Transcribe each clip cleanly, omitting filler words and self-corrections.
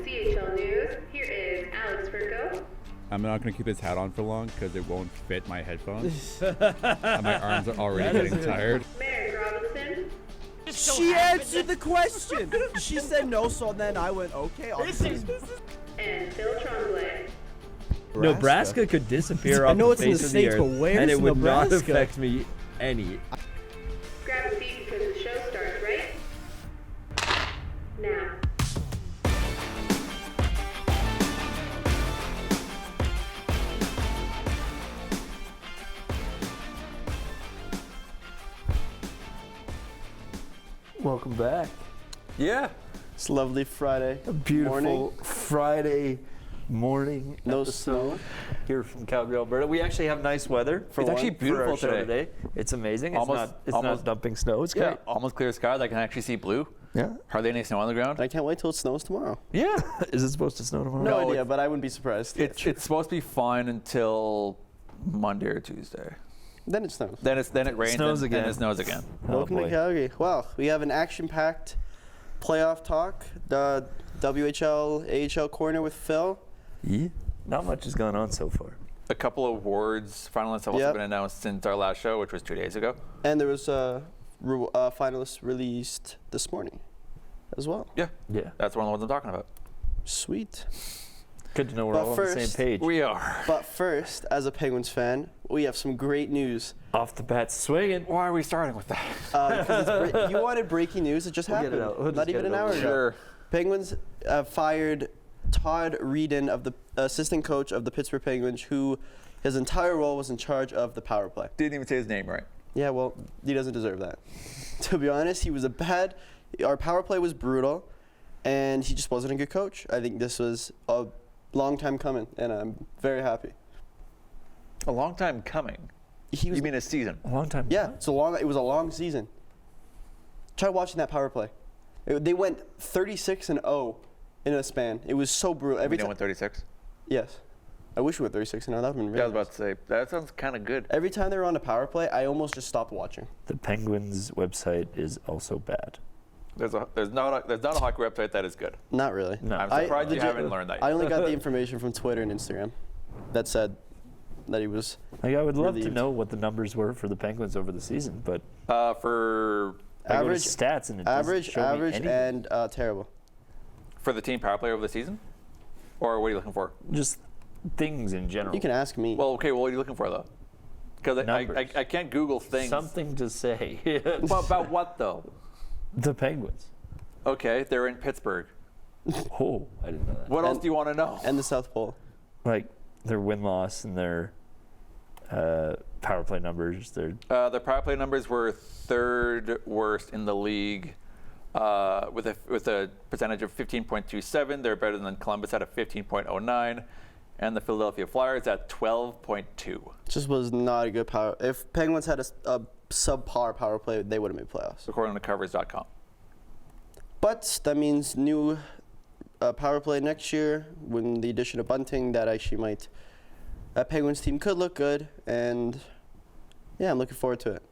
CHL News, here is Alex Virgo. I'm not going to keep this hat on for long because it won't fit my headphones. And my arms are already getting tired. Merrick Robinson. She answered the question. She said no, so then I went, okay. And Phil Tremblay. Nebraska could disappear off the face of the earth, and it would not affect me any. Grab a seat because the show starts right now. Welcome back. Yeah. It's a lovely Friday. A beautiful morning. Friday morning. No episode snow. here from Calgary, Alberta. We actually have nice weather. It's actually beautiful for our show today. It's amazing. Almost- It's not dumping snow. It's Yeah, great. almost clear skies. I can actually see blue. Yeah. Hardly any snow on the ground. I can't wait till it snows tomorrow. Yeah. Is it supposed to snow tomorrow? No, No, idea, but I wouldn't be surprised. It's supposed to be fine until Monday or Tuesday. Then it snows. Then it rains Snows and again. then it snows again. Oh, Welcome to boy. Calgary. Well, we have an action-packed playoff talk. The WHL, AHL corner with Phil. Yeah. Not much has gone on so far. A couple of awards finalists have also Yep. been announced since our last show, which was 2 days ago. And there was finalists released this morning as well. Yeah. Yeah. That's one of the ones I'm talking about. Sweet. Good to know we're But all on the same first, page. We are. But first, as a Penguins fan, we have some great news. Off the bat swinging. Why are we starting with that? Because you wanted breaking news. It just We'll get happened. it out. We'll just Not get even it an hour over. ago. Sure. Penguins fired Todd Reirden, of the assistant coach of the Pittsburgh Penguins, who his entire role was in charge of the power play. Didn't even say his name right. Yeah, well, he doesn't deserve that. To be honest, he was our power play was brutal, and he just wasn't a good coach. I think this was a long time coming, and I'm very happy. A long time coming. He was, You mean a season? A long time. yeah, it was a long season. Try watching that power play. They went 36-0 in a span. It was so brutal. We Every don't time, win 36. yes. I wish we went 36-0. That would have been really Yeah, I was nice. about to say, that sounds kind of good. Every time they were on a power play, I almost just stopped watching. The Penguins website is also bad. There's not a hockey website that is good. Not really. No. I'm I surprised you legit- haven't learned that I yet. only got the information from Twitter and Instagram that said that he was. Like, I would love to Relieved. know what the numbers were for the Penguins over the season, but For I go to Average- stats and it doesn't Average, show me average, anything. and terrible. the team power play over the season? Or what are you looking for? Just things in general. You can ask me. Well, okay, what are you looking for, though? Because Numbers. I can't Google things. Something to say. Well, about what, though? The Penguins. Okay, they're in Pittsburgh. Oh, I didn't know that. What else do you want to know? and the South Pole. Like their win-loss and their power play numbers. Their The power play numbers were third worst in the league with a percentage of 15.27. They're better than Columbus at a 15.09. And the Philadelphia Flyers at 12.2. Just was not a good power. If Penguins had a subpar power play, they would have made playoffs. According to covers.com. But that means new power play next year when the addition of Bunting. That actually might. That Penguins team could look good, and yeah, I'm looking forward to it.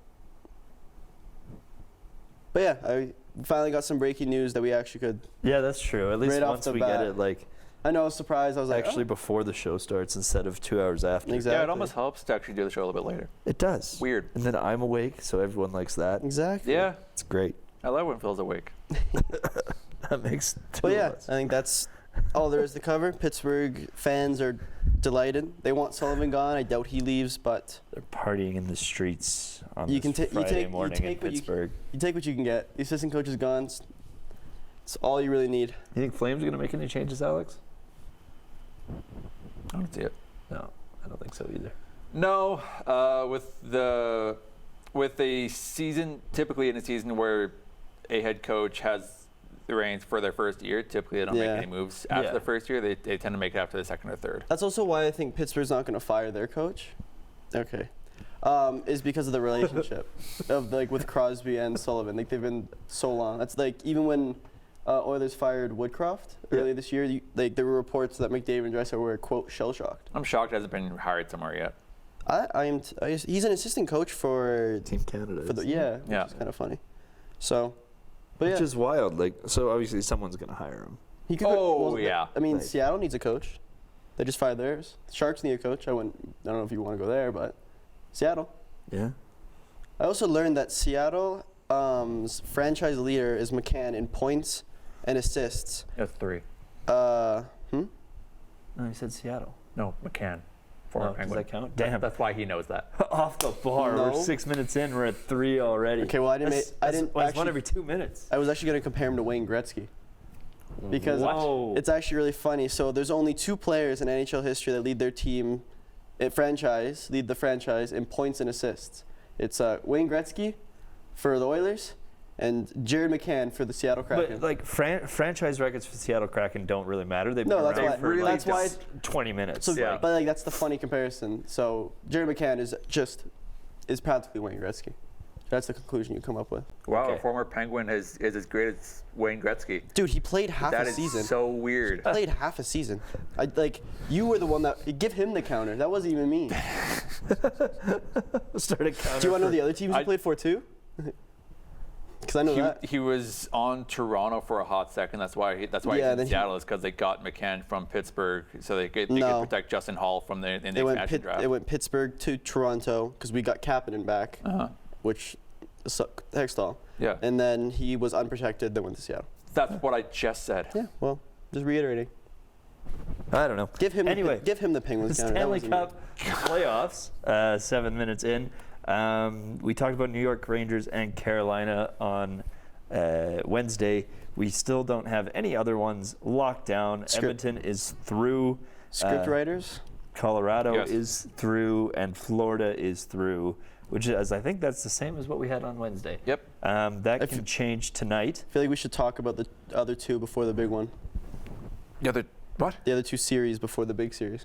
But yeah, I finally got some breaking news that we actually could. yeah, that's true. At least Right off once the we bat. get it, like I know I was surprised. I was like, actually oh. before the show starts instead of 2 hours after. Exactly. Yeah, it almost helps to actually do the show a little bit later. It does. Weird. And then I'm awake, so everyone likes that. Exactly. Yeah, It's great. I love when Phil's awake. That makes two But yeah, of us. I think that's all there is to cover. Pittsburgh fans are delighted. They want Sullivan gone. I doubt he leaves, but They're partying in the streets on You this can ta- you Friday take- you morning in take what you- Pittsburgh. you take what you can get. The assistant coach is gone. It's all you really need. You think Flames are going to make any changes, Alex? I don't see it. No, I don't think so either. No, with a season, typically in a season where a head coach has the reins for their first year, typically they don't Yeah. make any moves after Yeah. the first year. They tend to make it after the second or third. That's also why I think Pittsburgh's not going to fire their coach. Okay. Is because of the relationship of like with Crosby and Sullivan. Like they've been so long. That's like even when Oilers fired Woodcroft earlier this year. There were reports that McDavid and Draisaitl were quote shell shocked. I'm shocked he hasn't been hired somewhere yet. He's an assistant coach for Team Canada. for the isn't it? yeah, which is kind of funny. So, but yeah, Which is wild. Like, so obviously someone's going to hire him. He could. Yeah. I mean, Like- Seattle needs a coach. They just fired theirs. Sharks need a coach. I don't know if you want to go there, but Seattle. Yeah. I also learned that Seattle's franchise leader is McCann in points and assists. That's 3. No, he said Seattle. No, McCann. Oh, Former does Penguin. that count? Damn. That's why he knows that. Off the bar. We're No. 6 minutes in. We're at 3 already. Okay, well, I didn't. That's, I didn't. well, it's Actually, one every 2 minutes. I was actually going to compare him to Wayne Gretzky because Whoa. it's actually really funny. So there's only 2 players in NHL history that lead their team, lead the franchise in points and assists. It's Wayne Gretzky for the Oilers and Jared McCann for the Seattle Kraken. But like franchise records for Seattle Kraken don't really matter. They've No, been that's around why- for really like that's why- just 20 minutes. So, Yeah. but like that's the funny comparison. So Jared McCann is practically Wayne Gretzky. That's the conclusion you come up with. Wow, Okay. a former Penguin is as great as Wayne Gretzky. Dude, he played half That a is season. so weird. Played half a season. You were the one that give him the counter. That wasn't even me. Started counting. Do you want to know the other teams he played for too? Because I know that. He was on Toronto for a hot second. That's why Yeah, he's then in he- Seattle is because they got McCann from Pittsburgh, so they could No. protect Justin Hall from the They went, expansion draft. they went Pittsburgh to Toronto because we got Kapanen back, which Hextall. Yeah. And then he was unprotected, then went to Seattle. That's what I just said. Yeah, well, just reiterating. I don't know. Give him Anyway, give him the Penguins the counter. That Stanley wasn't me. Cup playoffs, 7 minutes in. We talked about New York Rangers and Carolina on Wednesday. We still don't have any other ones locked down. Edmonton is through. Script writers. Colorado Yes. is through, and Florida is through, which is, I think that's the same as what we had on Wednesday. Yep. That can change tonight. I feel like we should talk about the other 2 before the big one. What? The other 2 series before the big series.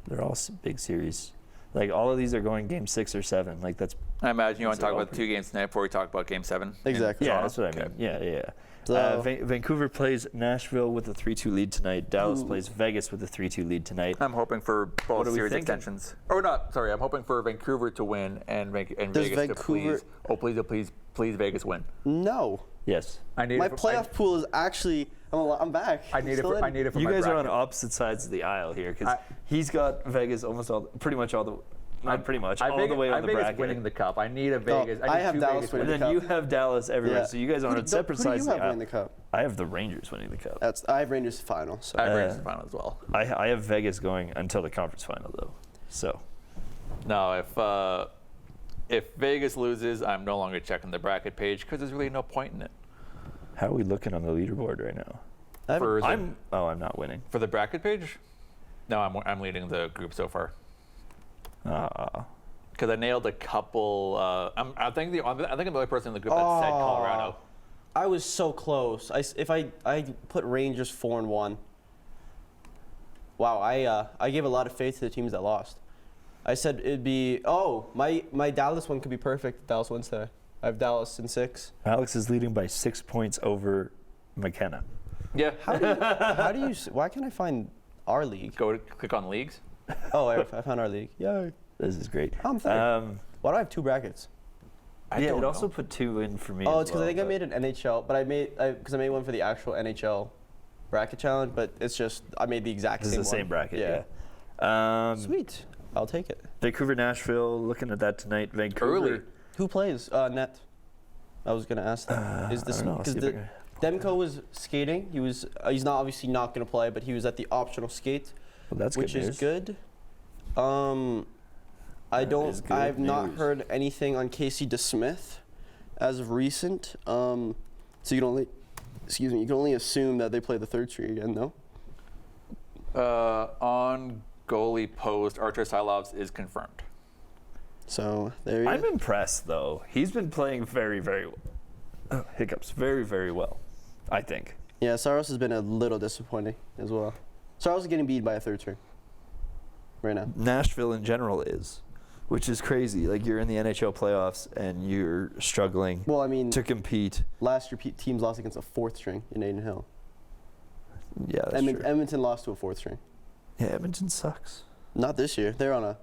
They're all big series. Like, all of these are going game 6 or 7. Like, that's I imagine you want to So talk all about 2 games tonight before we talk about Game 7. Exactly. yeah, that's what I mean. Okay. Yeah. So- Vancouver plays Nashville with a 3-2 lead tonight. Dallas plays Vegas with a 3-2 lead tonight. I'm hoping for What both are we series thinking? extensions. Or not, sorry, I'm hoping for Vancouver to win and Does Vegas Vancouver- to please Vegas win. No. Yes. I need My it for, playoff pool is actually. I'm back. I need it Still for, in. I need it for You my guys are on bracket. opposite sides of the aisle here because he's got Vegas pretty much all the way on the Vegas bracket. winning the cup. I need a Vegas. I need have 2 Dallas Vegas winning And winners. then the you have Dallas everywhere, Yeah. so you guys are on separate Who do sides you of have the aisle. winning the cup? I have the Rangers winning the cup. I have Rangers final. So I have Rangers final as well. I have Vegas going until the conference final though. So No, if Vegas loses, I'm no longer checking the bracket page because there's really no point in it. how are we looking on the leaderboard right now? For the, I'm not winning. for the bracket page? No, I'm leading the group so far. Because I nailed a couple. I think I'm the only person in the group that said Colorado. I was so close. I put Rangers 4-1. Wow, I gave a lot of faith to the teams that lost. I said it'd be my Dallas one could be perfect. If Dallas wins today. I have Dallas in 6. Alex is leading by 6 points over McKenna. Yeah. Why can't I find our league? Click on leagues. Oh, I found our league. Yay. This is great. I'm third. Why do I have 2 brackets? It also put 2 in for me. Oh, as it's because I think I made an NHL, but I made one for the actual NHL bracket challenge. But it's just I made the exact This same. is the one. same bracket. Yeah. Sweet. I'll take it. Vancouver, Nashville. Looking at that tonight. Vancouver. Early. Who plays net? I was gonna ask that. Is this I don't know. because See if I can- Demko was skating? He was. He's not obviously not gonna play, but he was at the optional skate, Well, that's which good is news. good. That is good I've not news. heard anything on Casey DeSmith as of recent. So you can only, you can only assume that they play the 3rd string again, no? On goalie post, Artur Silovs is confirmed. So there you I'm go. impressed though. He's been playing very, very well. Hiccups. Very, very well. I think. Yeah, Saros has been a little disappointing as well. Saros is getting beat by a 3rd string right now. Nashville in general is, which is crazy. Like you're in the NHL playoffs and you're struggling Well, I mean, to compete. last year teams lost against a 4th string in Aiden Hill. Yeah, that's true. Edmonton lost to a 4th string. Yeah, Edmonton sucks. Not this year. They're on a.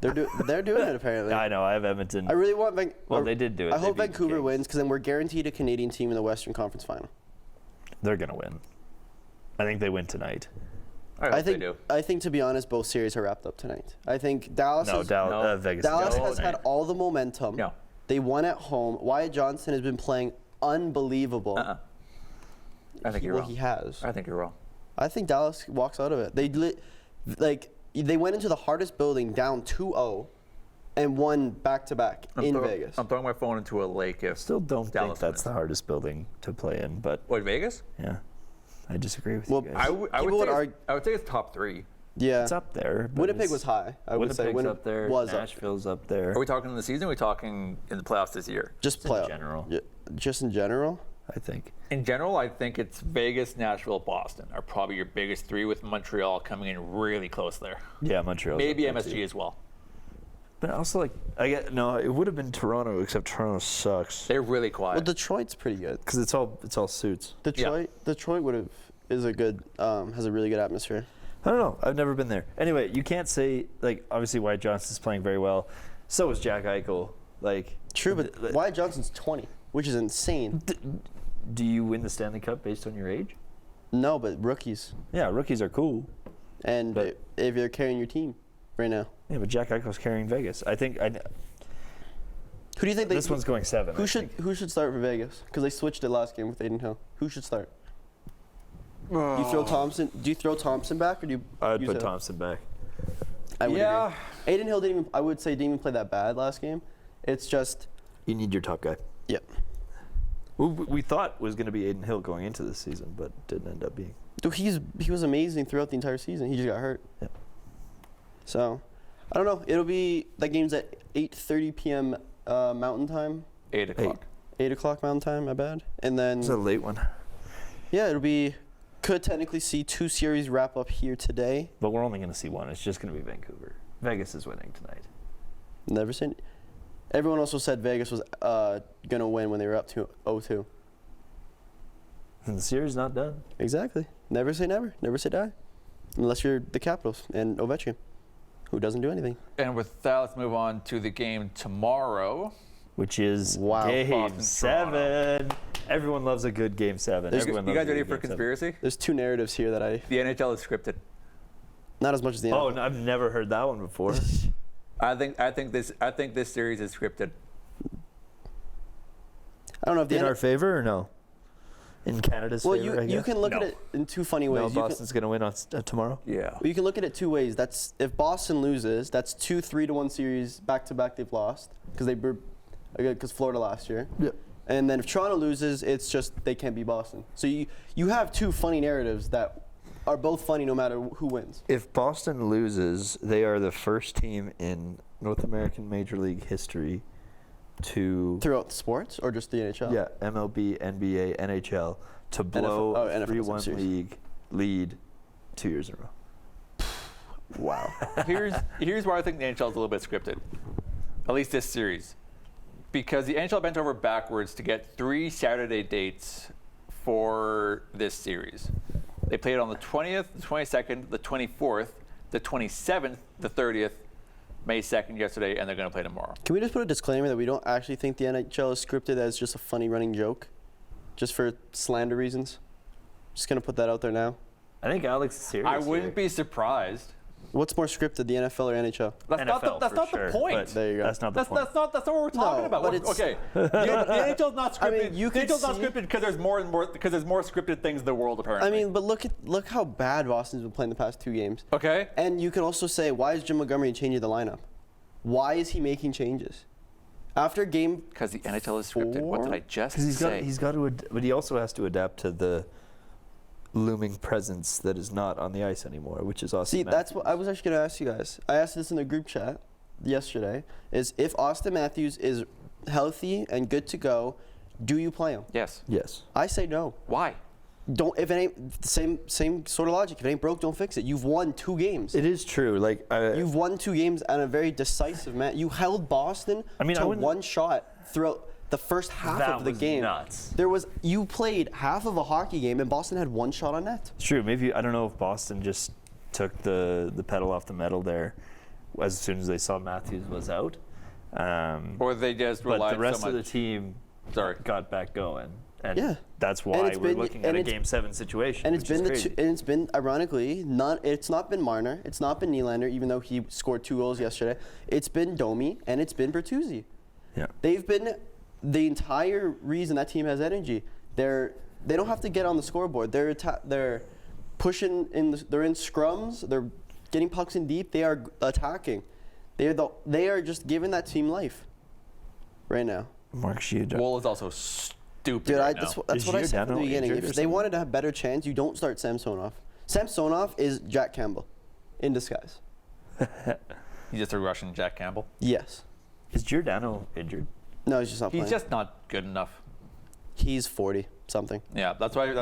They're doing it apparently. I know. I have Edmonton. I really want Well, they did do it. I They hope beat the Vancouver Kings. wins because then we're guaranteed a Canadian team in the Western Conference Final. They're gonna win. I think they win tonight. I hope they do. I think to be honest, both series are wrapped up tonight. I think Dallas. No, Vegas. Dallas is has had all the momentum. No. They won at home. Wyatt Johnson has been playing unbelievable. I think you're wrong. He has. I think you're wrong. I think Dallas walks out of it. They went into the hardest building down 2-0 and won back-to-back in Vegas. I'm throwing my phone into a lake if Still don't Dallas think that's wins. the hardest building to play in, but What, Vegas? yeah, I disagree with Well, you guys. I People would would say it's top 3. Yeah. It's up there. But Winnipeg it's- was high. I would say Winnipeg's up there. was up. Nashville's up there. Are we talking in the season or are we talking in the playoffs this year? Just in playoff. general. Yeah, just in general. I think. In general, I think it's Vegas, Nashville, Boston are probably your biggest 3, with Montreal coming in really close there. Yeah, Montreal. Maybe MSG as well. But also, like, it would have been Toronto, except Toronto sucks They're really Well, quiet. Detroit's pretty good. because it's all suits. Detroit would have has a really good atmosphere. I don't know. I've never been there. Anyway, you can't say, like, obviously Wyatt Johnson's playing very well. So is Jack Eichel. Like, True, but Wyatt Johnson's 20, which is insane. do you win the Stanley Cup based on your age? No, but rookies. Yeah, rookies are cool. And But- if you're carrying your team right now. Yeah, but Jack Eichel's carrying Vegas. I think Who do you think this one's going 7. Who should start for Vegas? Because they switched it last game with Aiden Hill. Who should start? Do you throw Thompson? Do you throw Thompson back, or do you? I'd use put Hill? Thompson back. I would Yeah. agree. Aiden Hill didn't even. I would say didn't even play that bad last game. It's just. You need your top guy. Yep. We thought was going to be Aiden Hill going into this season, but didn't end up being. Dude, he was amazing throughout the entire season. He just got hurt. Yep. So, I don't know. It'll be that game's at 8:30 p.m. Mountain Time. 8 o'clock. 8 o'clock Mountain Time. My bad. And then It's a late one, yeah, it'll be. Could technically see 2 series wrap up here today. but we're only going to see one. It's just going to be Vancouver. Vegas is winning tonight. Never seen. Everyone also said Vegas was gonna win when they were up to 0-2. And the series not done. Exactly. Never say never. Never say die. Unless you're the Capitals and Ovechkin, who doesn't do anything. And with that, let's move on to the game tomorrow. Which is Wow. Game Boston, 7. Everyone loves a good Game 7. There's- Everyone You loves guys a ready good for Game 7. conspiracy? There's 2 narratives here that I The NHL is scripted. not as much as the Oh, NFL. no, I've never heard that one before. I think this series is scripted. I don't know if the In our favor or no? In Canada's well, favor, I you guess? can look at No. it in 2 funny No, ways. You can, Boston's going to win on tomorrow? Yeah. you can look at it 2 ways. That's if Boston loses, that's 2 3-1 series back to back they've lost because Florida last year. Yep. And then if Toronto loses, it's just they can't beat Boston. So you have 2 funny narratives that are both funny no matter who wins. If Boston loses, they are the first team in North American Major League history to Throughout sports or just the NHL? yeah, MLB, NBA, NHL to blow a NFL 3-1 series. lead 2 years in a row. Wow. Here's where I think the NHL is a little bit scripted, at least this series, because the NHL bent over backwards to get 3 Saturday dates for this series. They played on the 20th, the 22nd, the 24th, the 27th, the 30th, May 2nd yesterday, and they're going to play tomorrow. Can we just put a disclaimer that we don't actually think the NHL is scripted as just a funny running joke? Just for slander reasons? Just going to put that out there now. I think Alex is serious. I wouldn't be surprised. What's more scripted, the NFL or NHL? That's not the, NFL that's for not sure, the point. but There you go. That's not the That's point. not what we're talking No, about. but it's- Okay, the NHL's not scripted. I mean, you the could NHL's not see- scripted because there's more scripted things in the world apparently. I mean, but look how bad Boston's been playing the past 2 games. okay. And you can also say, why is Jim Montgomery changing the lineup? Why is he making changes? After game, Because the NHL is scripted. What did I just Because say? he's got to, but he also has to adapt to the looming presence that is not on the ice anymore, which is Austin see, that's Matthews. what I was actually going to ask you guys. I asked this in the group chat yesterday, is if Austin Matthews is healthy and good to go, do you play him? Yes. Yes. I say no. Why? Don't. If it ain't same sort of logic. If it ain't broke, don't fix it. You've won 2 games. It is true. Like You've won 2 games and a very decisive match. You held Boston I to wouldn't- 1 shot throughout the first half That of the was game. nuts. You played half of a hockey game and Boston had 1 shot on net. It's true. Maybe I don't know if Boston just took the pedal off the metal there as soon as they saw Matthews was out. Or they just But relied the rest so of the much. team Sorry. got back going. And Yeah. that's And why it's we're been- looking and at a it's- Game 7 situation. And it's which is been crazy. and it's been ironically it's not been Marner, it's not been Nylander, even though he scored 2 goals yesterday. It's been Domi and it's been Bertuzzi. Yeah. They've been the entire reason that team has energy. They don't have to get on the scoreboard. They're pushing they're in scrums. They're getting pucks in deep. They are attacking. They are just giving that team life right now. Mark Giordano. Wool is also stupid Dude, right now. that's Is what I said from Giordano the beginning. injured or If they something? wanted to have better chance, you don't start Samsonov. Samsonov is Jack Campbell in disguise. He's just a Russian Jack Campbell. Yes. Is Giordano injured? No, he's just not He's playing. just not good enough. He's 40 something. Yeah, that's why He's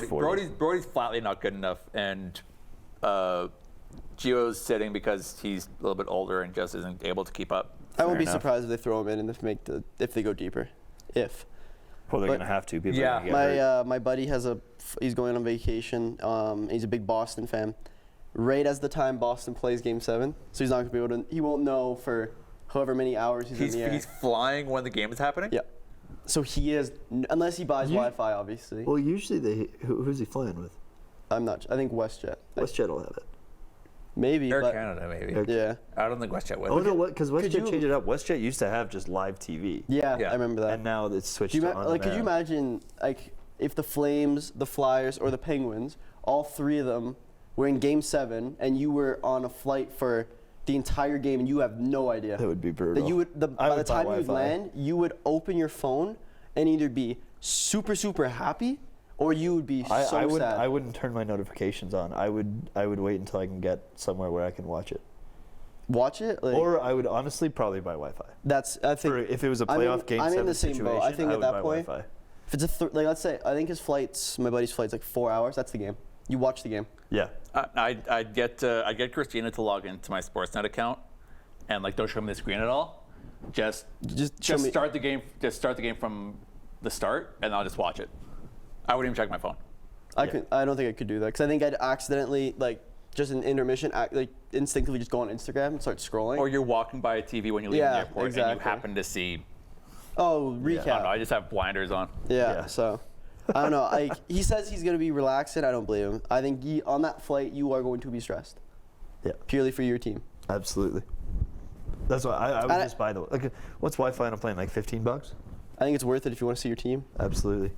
40. Brody's flatly not good enough, and Gio's sitting because he's a little bit older and just isn't able to keep up. I won't Fair be enough. surprised if they throw him in and if they go deeper. If. Well, they're But- going to have to. People Yeah. are gonna get hurt. My buddy he's going on vacation. He's a big Boston fan. Right as the time Boston plays Game 7, so he's not gonna be able to. He won't know for however many hours he's in the air. He's flying when the game is happening. Yeah. So he is, unless he buys Wi-Fi, obviously. Well, usually who's he flying with? I'm not. I think WestJet. WestJet will have it. Maybe, Air but Canada maybe. Air- yeah, I don't think WestJet would. Oh no, what? Because WestJet you- changed it up. WestJet used to have just live TV. yeah, Yeah. I remember that. And now it's switched Do you to ma- on like, could you demand. imagine, like, if the Flames, the Flyers, or the Penguins, all 3 of them, were in Game 7, and you were on a flight for the entire game, and you have no idea That would be brutal. that you would. I By the would buy time you would Wi-Fi. land, you would open your phone and either be super happy, or you would be so I wouldn't. sad. I wouldn't turn my notifications on. I would wait until I can get somewhere where I can watch it. Watch it, like, Or I would honestly probably buy Wi-Fi. that's. I think For if it was a I'm in- playoff game I'm in 7 the same situation, boat. I think at would that buy point, Wi-Fi. if it's like, let's say, I think his flights, my buddy's flight's like 4 hours. That's the game. You watch the game. Yeah. I'd get Christina to log into my Sportsnet account, and like don't show me the screen at all. Just show me. start the game. Just start the game from the start, and I'll just watch it. I wouldn't even check my phone. I don't think I could do that because I think I'd accidentally, like, just in intermission, like instinctively just go on Instagram and start scrolling. Or you're walking by a TV when you leave Yeah, the airport, and exactly. you happen to see. oh, I don't know. recap. I just have blinders on. Yeah. So, I don't know. Like, he says he's gonna be relaxing. I don't believe him. I think on that flight you are going to be stressed. Yeah. Purely for your team. Absolutely. That's why I would And just buy the. Like, what's Wi-Fi on a plane? Like $15? I think it's worth it if you want to see your team. Absolutely.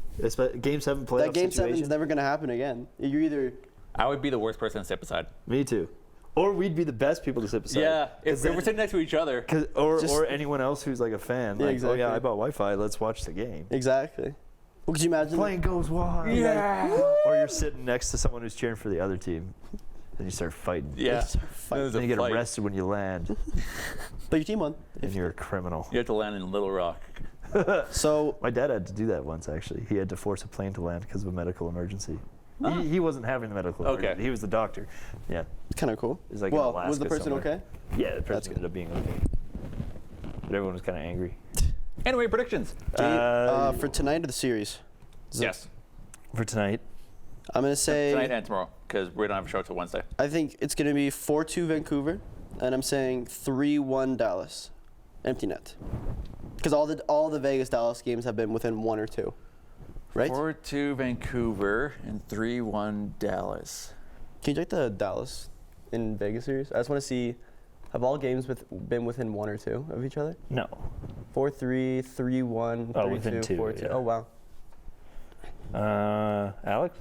Game 7 playoff That Game 7 is situation. never gonna happen again. You're either. I would be the worst person to sit beside. Me too. Or we'd be the best people to sit beside. Yeah, if we're sitting next to each other. Or anyone else who's like a fan. Yeah, Like, exactly. oh yeah, I bought Wi-Fi. Let's watch the game. Exactly. Well, could you imagine? Plane goes wild. Yeah. Or you're sitting next to someone who's cheering for the other team. Then you start fighting. Yeah. Fight. Then you get arrested when you land, But your team won. and you're a criminal. You have to land in Little Rock. So My dad had to do that once, actually. He had to force a plane to land because of a medical emergency. He wasn't having the medical Okay. emergency. He was the doctor. Yeah. kind of cool. It's like in well, Alaska was the person somewhere. okay? Yeah, the That's person good. ended up being okay. But everyone was kind of angry. Anyway, predictions. For tonight or the series? Yes. For tonight, I'm gonna say. Tonight and tomorrow, because we don't have a show till Wednesday. I think it's gonna be 4-2 Vancouver, and I'm saying 3-1 Dallas. Empty net. Because all the Vegas Dallas games have been within 1 or 2, right? 4-2 Vancouver and 3-1 Dallas. Can you check the Dallas in Vegas series? I just want to see. Have all games been within 1 or 2 of each other? no. 4-3, 3-1, 3-2, within 2, 4-2. yeah. Oh wow. Alex?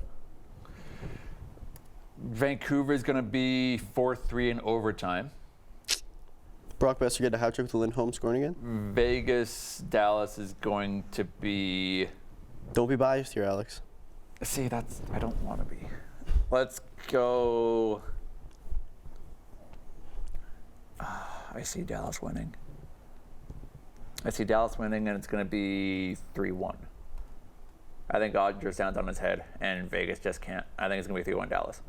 Vancouver is going to be 4-3 in overtime. Brock Besser get a hat trick with Lindholm scoring again. Vegas, Dallas is going to be. Don't be biased here, Alex. See, I don't want to be. Let's go. I see Dallas winning. And it's going to be 3-1. I think Odger's stands on his head, and Vegas just can't. I think it's going to be 3-1 Dallas.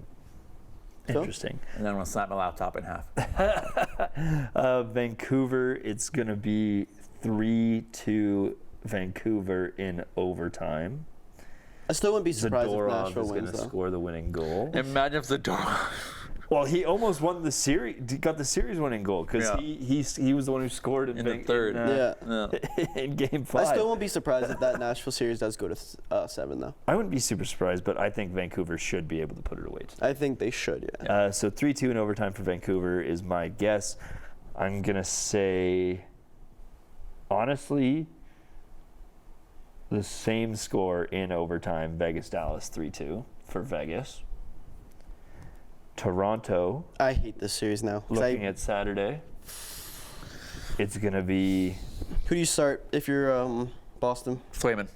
So? Interesting. And then we'll snap my laptop in half. Vancouver, it's going to be 3-2 Vancouver in overtime. I still wouldn't be surprised if Zadorov Nashville is going wins to though. score the winning goal. Imagine if Zadorov. Well, he almost won the series. Got the series-winning goal because Yeah. he was the one who scored in the third. in Game 5. I still won't be surprised if that Nashville series does go to 7, though. I wouldn't be super surprised, but I think Vancouver should be able to put it away tonight. I think they should, yeah. So 3-2 in overtime for Vancouver is my guess. I'm gonna say, honestly, the same score in overtime. Vegas-Dallas 3-2 for Vegas. Toronto, I hate this series now. 'cause looking at Saturday, it's gonna be, who do you start if you're Boston? Swayman.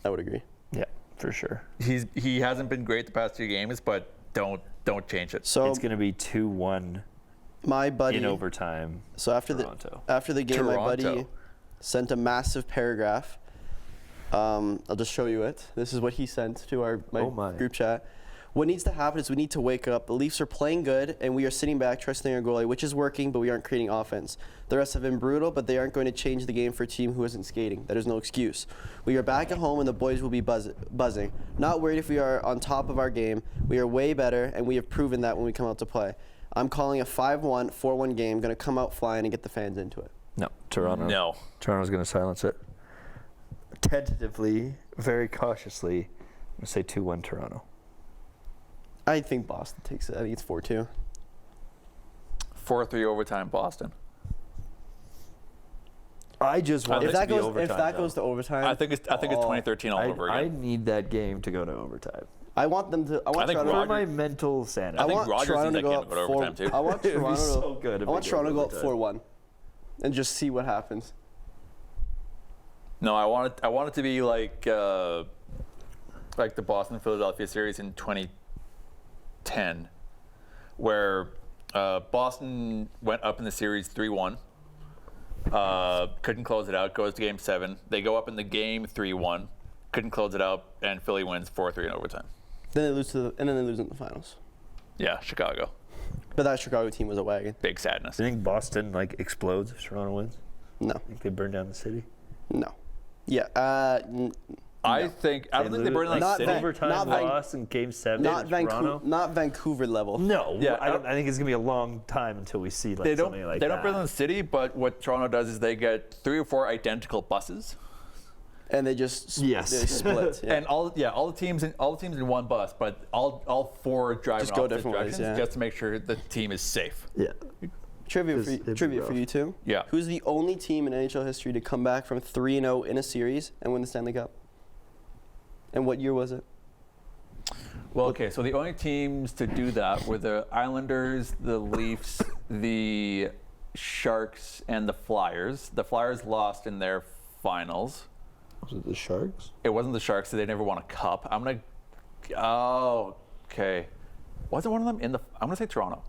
I would agree. yeah, for sure. He hasn't been great the past 2 games, but don't change it. So It's gonna be 2-1 my buddy. in overtime. So after Toronto. the game, my buddy Toronto. sent a massive paragraph. I'll just show you it. This is what he sent to my group chat. What needs to happen is we need to wake up. The Leafs are playing good, and we are sitting back, trusting our goalie, which is working, but we aren't creating offense. The rest have been brutal, but they aren't going to change the game for a team who isn't skating. That is no excuse. We are back at home, and the boys will be buzzing. Not worried if we are on top of our game. We are way better, and we have proven that when we come out to play. I'm calling a 5-1, 4-1 game. Going to come out flying and get the fans into it. No, Toronto. No. Toronto's gonna silence it. Tentatively, very cautiously, I'm gonna say 2-1 Toronto. I think Boston takes it. I think it's 4-2. 4-3 overtime, Boston. I just want If it that to be goes, overtime. if that goes to overtime, I think it's 2013 all over I again. need that game to go to overtime. I want them to. I want I think Toronto. For Roger- my mental sanity. I think want Rogers Toronto needs to that go game up to go to overtime, too. I want It'd be Toronto. so good if I want they go Toronto to go up overtime. 4-1, and just see what happens. No, I want it to be like the Boston Philadelphia series in 2010, where Boston went up in the series 3-1. Couldn't close it out. Goes to Game 7. They go up in the game 3-1. Couldn't close it out, and Philly wins 4-3 in overtime. Then they lose and then they lose in the finals. Yeah, Chicago. But that Chicago team was a wagon. Big sadness. Do you think Boston explodes if Toronto wins? No, Think they burn down the city? no. Yeah. I don't think they burn like Not City. that- overtime not Van- loss in Game 7 not in Vancouver. Toronto. Not Vancouver level. No, Yeah, I think it's gonna be a long time until we see They don't. something like They that. don't burn the city, but what Toronto does is they get 3 or 4 identical buses, And they just Yes. they split. Yeah. and all the teams in one bus, but all 4 drive Just in go opposite different ways, directions yeah. just to make sure the team is safe. Yeah. Trivia It'd be for rough. you too. Yeah. Who's the only team in NHL history to come back from 3-0 in a series and win the Stanley Cup? And what year was it? Well, okay, so the only teams to do that were the Islanders, the Leafs, the Sharks, and the Flyers. The Flyers lost in their finals. Was it the Sharks? It wasn't the Sharks, so they never won a cup. Oh, okay. Wasn't one of them in the? I'm gonna say Toronto.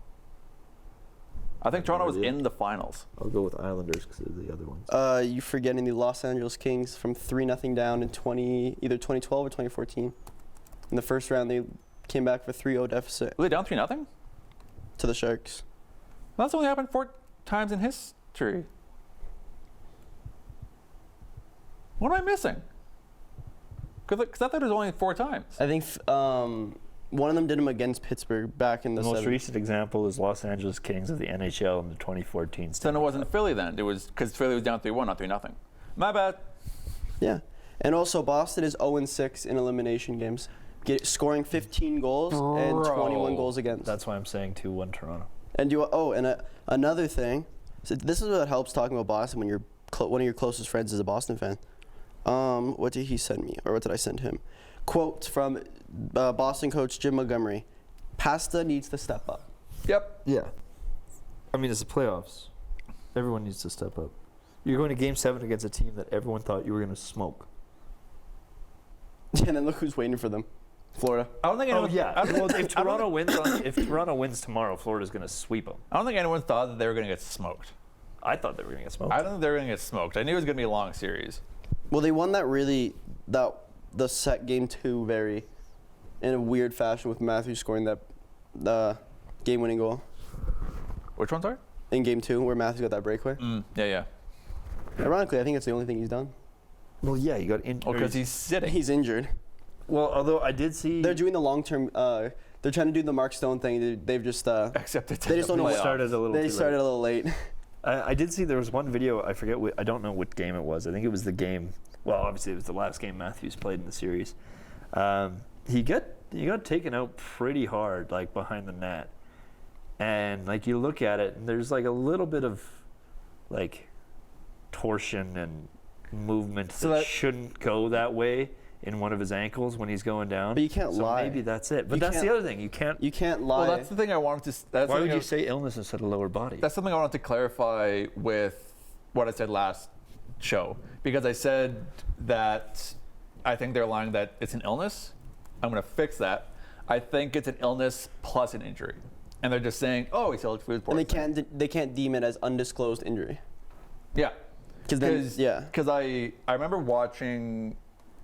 I think Toronto was idea. in the finals. I'll go with Islanders because they're the other ones. You forgetting the Los Angeles Kings from 3-0 down in either 2012 or 2014. In the first round, they came back for 3-0 deficit Were they down 3-0? to the Sharks. That's only happened 4 times in history. What am I missing? Because I thought it was only 4 times. I think one of them did them against Pittsburgh back in The the most 70s. recent example is Los Angeles Kings of the NHL in the 2014 Then Stanley it wasn't Philly then. It was because Philly was down 3-1, not 3-0. My bad. Yeah. And also, Boston is 0-6 in elimination games, scoring 15 goals and 21 goals against. That's why I'm saying 2-1 Toronto. And another thing, so this is what helps talking about Boston when one of your closest friends is a Boston fan. What did he send me, or what did I send him? Quote from Boston coach Jim Montgomery: "Pasta needs to step up." Yep. Yeah. I mean, it's the playoffs. Everyone needs to step up. You're going to Game 7 against a team that everyone thought you were going to smoke. And then look who's waiting for them, Florida. I don't think anyone. Well, if Toronto wins tomorrow, Florida's going to sweep them. I don't think anyone thought that they were going to get smoked. I thought they were going to get smoked. I don't think they were going to get smoked. I knew it was going to be a long series. Well, they won the set game 2 in a weird fashion with Matthews scoring that game-winning goal Which one, sorry? in game 2 where Matthews got that breakaway. Yeah. Ironically, I think it's the only thing he's done. Well, yeah, you got injured. Oh, because he's sitting. He's injured. Well, although I did see. They're doing the long-term they're trying to do the Mark Stone thing. They've just Except it's they just don't know what started a little they too started late. a little late. I did see there was one video. I forget. I don't know what game it was. I think it was the game. Well, obviously it was the last game Matthews played in the series. He got taken out pretty hard, like behind the net, and like you look at it, and there's like a little bit of like torsion and movement that shouldn't go that way in one of his ankles when he's going down. But you can't lie. Maybe that's it. But You that's the can't- other thing. You can't. You can't lie. Well, that's the thing I wanted to. That's Why the would thing you say illness instead of lower body? That's something I wanted to clarify with what I said last show, because I said that I think they're lying that it's an illness. I'm going to fix that. I think it's an illness plus an injury, and they're just saying, "Oh, he still looks food and poisoning." they can't deem it as undisclosed injury. Yeah, Because because I remember watching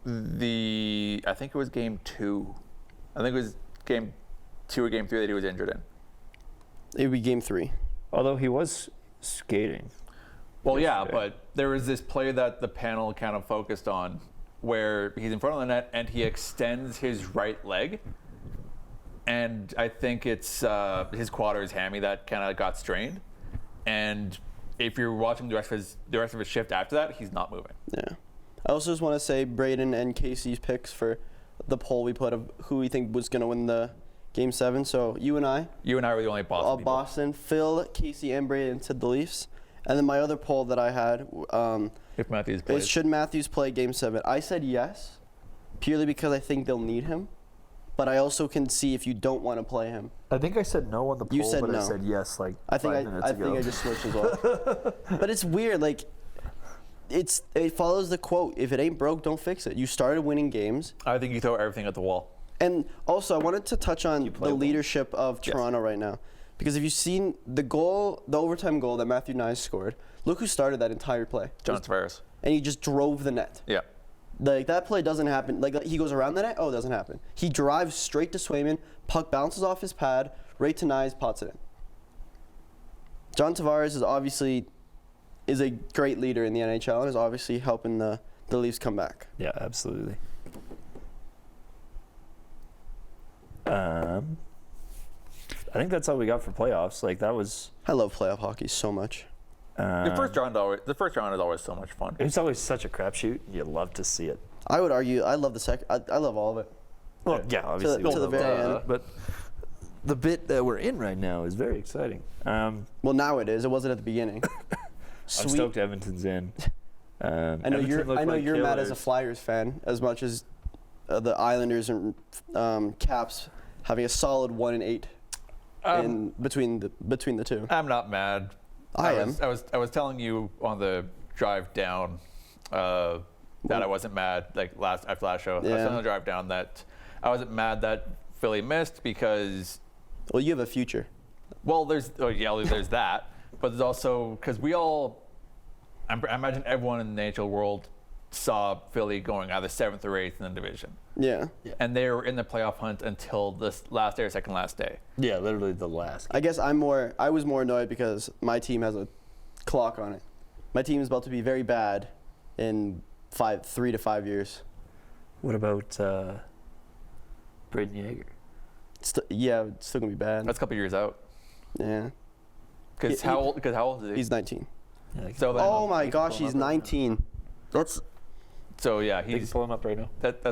I think it was game 2. I think it was game 2 or game 3 that he was injured in. it would be game 3. Although he was skating. Well, yeah, yesterday. but there was this play that the panel kind of focused on where he's in front of the net and he extends his right leg. And I think it's his quad or his hammy that kind of got strained. And if you're watching the rest of his shift after that, he's not moving. Yeah. I also just want to say Braden and Casey's picks for the poll we put of who we think was going to win the Game 7. So you and I were the only Boston people. Boston. Phil, Casey, and Braden said the Leafs. And then my other poll that I had If Matthews is plays. should Matthews play Game 7? I said yes, purely because I think they'll need him. But I also can see if you don't want to play him. I think I said no on the poll, You said but I no. said yes like I think 5 minutes ago. think I just switched as well. But it's weird, like it follows the quote: if it ain't broke, don't fix it. You started winning games. I think you throw everything at the wall. And also, I wanted to touch on play the well. leadership of Toronto right now. Because if you've seen the overtime goal that Matthew Nyes scored, look who started that entire play. John Tavares. And he just drove the net. Yeah. Like, that play doesn't happen. Like, he goes around the net, it doesn't happen. He drives straight to Swayman, puck bounces off his pad, right to Nyes, pots it in. John Tavares is a great leader in the NHL and is obviously helping the Leafs come back. Yeah, absolutely. I think that's all we got for playoffs. Like that was. I love playoff hockey so much. The first round is always so much fun. It's always such a crapshoot. You love to see it. I would argue I love the second. I love all of it. Well, yeah, obviously. to the very end. But the bit that we're in right now is very exciting. Well, now it is. It wasn't at the beginning. I'm Sweet. stoked Edmonton's in. I know Edmonton you're looked like mad as a killers. Flyers fan as much as the Islanders and Caps having a solid 1-8 in between the two. I'm not mad. I am. I was telling you on the drive down that I wasn't mad. Like after last show, I was Yeah. on the drive down that I wasn't mad that Philly missed because Well, you have a future. there's that, but there's also because I imagine everyone in the NHL world saw Philly going either 7th or 8th in the division. Yeah. And they were in the playoff hunt until this last day or second last day. Yeah, literally the last. I guess I was more annoyed because my team has a clock on it. My team is about to be very bad in 3 to 5 years. What about Braden Yeager? It's still gonna be bad. That's a couple years out. Yeah. Because He- how old is he? He's 19. Yeah, So then, Oh my can gosh, pull him he's up right now. 19. so yeah, You can he's pull him up right now. that's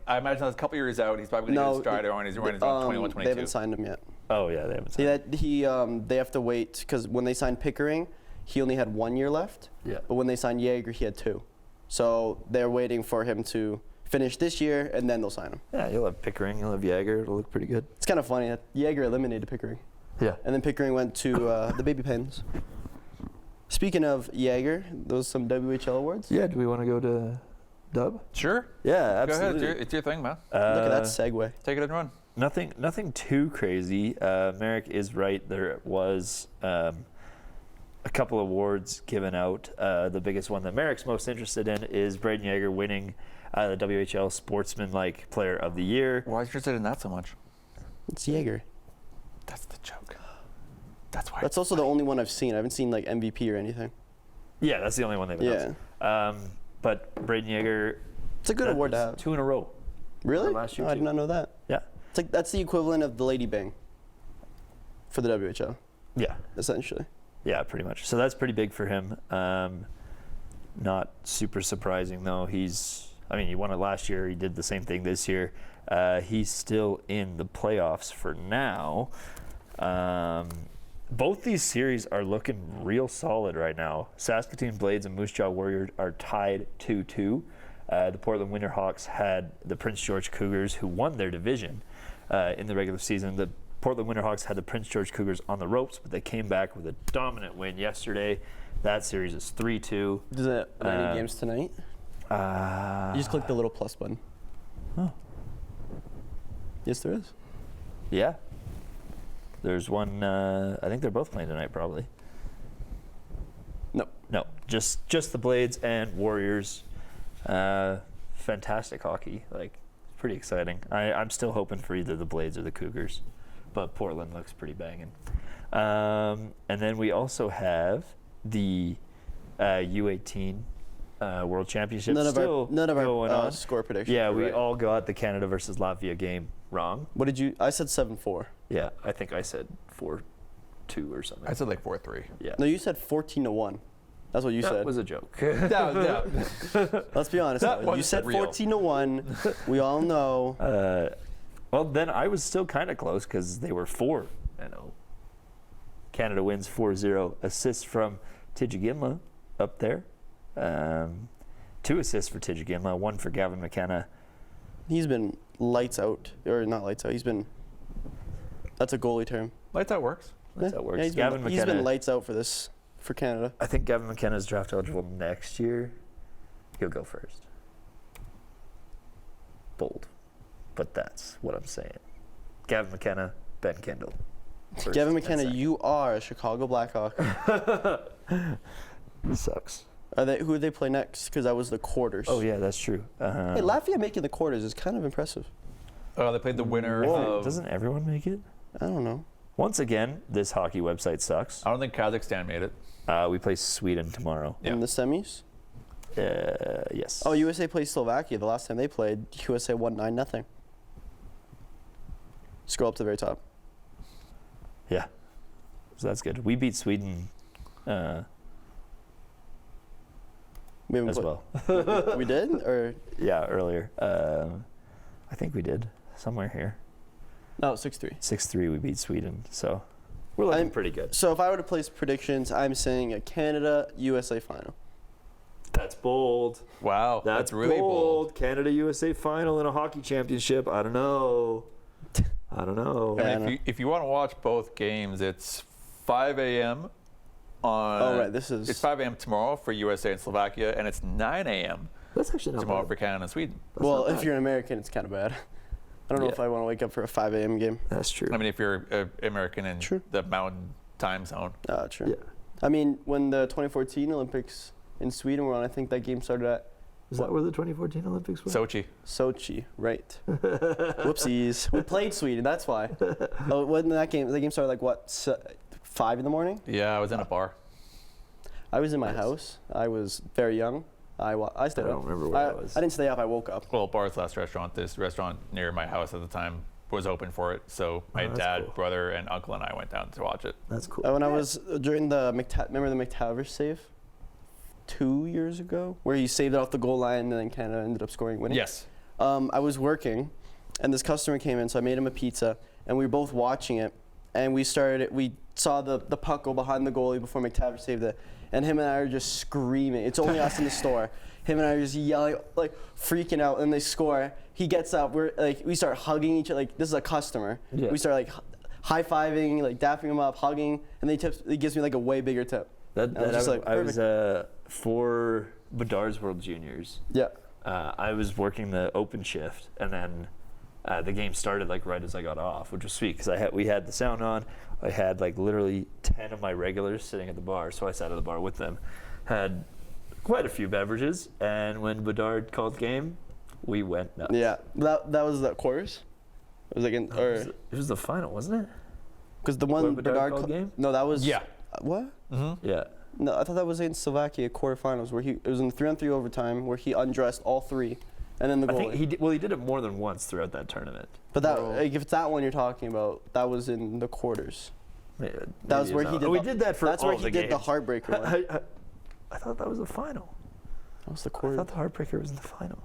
I imagine that's a couple years out. He's probably going to get a strider when he's around 21, They 22. haven't signed him yet. Oh yeah, they haven't signed. They have to wait because when they signed Pickering, he only had 1 year left. Yeah. But when they signed Yeager, he had 2. So they're waiting for him to finish this year, and then they'll sign him. Yeah, you'll have Pickering, you'll have Yeager. It'll look pretty good. It's kind of funny that Yeager eliminated Pickering, Yeah. and then Pickering went to the Baby Pens. Speaking of Yeager, those some WHL awards. Yeah. Do we want to go to Dub? Sure. Yeah, Go ahead. absolutely. It's your thing, man. Look at that segue. Take it and run. Nothing too crazy. Merrick is right. There was a couple awards given out. The biggest one that Merrick's most interested in is Braden Yeager winning the WHL Sportsmanlike Player of the Year. Why are you interested in that so much? It's Yeager. That's the joke. That's why. That's also the only one I've seen. I haven't seen like MVP or anything. Yeah, that's the only one they've announced. But Braden Yeager, It's a good award to that's have. 2 in a row. Really? last year No, I too. did not know that. Yeah. It's like that's the equivalent of the Lady Bang for the WHL, Yeah. essentially. Yeah, pretty much. So that's pretty big for him. Not super surprising, though. He won it last year. He did the same thing this year. He's still in the playoffs for now. Both these series are looking real solid right now. Saskatoon Blades and Moose Jaw Warriors are tied 2-2. The Portland Winterhawks had the Prince George Cougars, who won their division in the regular season. The Portland Winterhawks had the Prince George Cougars on the ropes, but they came back with a dominant win yesterday. That series is 3-2. Does it any games tonight? You just click the little plus button. Oh. Yes, there is. Yeah. There's one, I think they're both playing tonight, probably. No, just the Blades and Warriors. Fantastic hockey. Pretty exciting. I'm still hoping for either the Blades or the Cougars, but Portland looks pretty banging. And then we also have the U18 World Championship None of going our on. score predictions. Yeah, were we right. all got the Canada versus Latvia game wrong. What did you? I said 7-4. Yeah, I think I said 4-2 or something. I said like 4-3. Yeah. No, you said 14-1. That's what you that said. was a joke. Let's be honest. That though. You was said real. 14-1. We all know. Well, then I was still kind of close because they were 4-0. Canada wins 4-0. Assists from Tijigimla up there. 2 assists for Tijigimla, 1 for Gavin McKenna. He's been lights out, or not lights out. He's been. That's a goalie term. Lights out works. That's how it works. Yeah, he's Gavin been lights out for Canada. I think Gavin McKenna is draft eligible next year. He'll go first. Bold. But that's what I'm saying. Gavin McKenna, Ben Kendall. First Gavin and McKenna, second. you are a Chicago Blackhawk. Sucks. Who do they play next? Because that was the quarters. Oh, yeah, that's true. Hey, Latvia making the quarters is kind of impressive. Oh, they played the winner Whoa, of. doesn't everyone make it? I don't know. Once again, this hockey website sucks. I don't think Kazakhstan made it. We play Sweden tomorrow. Yeah. In the semis? Yes. Oh, USA plays Slovakia. The last time they played, USA won 9-0. Scroll up to the very top. Yeah. So that's good. We beat Sweden We haven't as played- well. We did? Or Yeah, earlier. I think we did. Somewhere here. no, 6-3. 6-3 we beat Sweden. So we're looking I'm- pretty good. So if I were to place predictions, I'm saying a Canada-USA final. That's bold. Wow, that's really bold. Canada-USA final in a hockey championship. I don't know. I Yeah, mean, if you want to watch both games, it's 5 a.m. on. Oh, right. This is. It's 5 a.m. tomorrow for USA and Slovakia, and it's 9 a.m. That's actually not tomorrow bad. for Canada and Sweden. Well, not if bad. you're an American, it's kind of bad. I don't know Yeah. if I want to wake up for a 5 a.m. game. That's true. I mean, if you're American in True. the mountain time zone. True. Yeah. I mean, when the 2014 Olympics in Sweden were on, I think that game started at Is that where the 2014 Olympics were? Sochi. Sochi, right? Whoopsies. We played Sweden. That's why. Oh, wasn't that game? The game started like what? 5 in the morning. Yeah, I was in a bar. I was in my Nice. house. I was very young. I stayed I up. don't remember where that was. I didn't stay up. I woke up. Well, Bar's last restaurant, this restaurant near my house at the time, was open for it. So my that's dad, cool. brother, and uncle and I went down to watch it. That's cool. When I was during the remember the McTavish save 2 years ago, where he saved it off the goal line and then Canada ended up scoring winning. Yes. I was working, and this customer came in, so I made him a pizza, and we were both watching it, and we saw the puck go behind the goalie before McTavish saved it, and him and I are just screaming. It's only us in the store. Him and I are just yelling, like freaking out, and they score. He gets up. We start hugging each other. Like, this is a customer. Yeah. We start like high-fiving, like dapping him up, hugging, and he gives me like a way bigger tip. I was for Bedard's World Juniors. Yeah. I was working the open shift, and then the game started like right as I got off, which was sweet because we had the sound on. I had like literally 10 of my regulars sitting at the bar, so I sat at the bar with them. Had quite a few beverages, and when Bedard called game, we went nuts. Yeah. That was the quarters. It was like It was the final, wasn't it? because the one When Bedard Bedard called game? No, that was Yeah. What? Yeah. No, I thought that was in Slovakia quarterfinals where it was in 3-on-3 overtime where he undressed all three and then the I goalie. think he did it more than once throughout that tournament. But that, like, if it's that one you're talking about, that was in the quarters. That was where he did. We did that for That's all where he the did the games. heartbreaker one. I thought that was the final. That was the I quarter. thought the heartbreaker was in the final.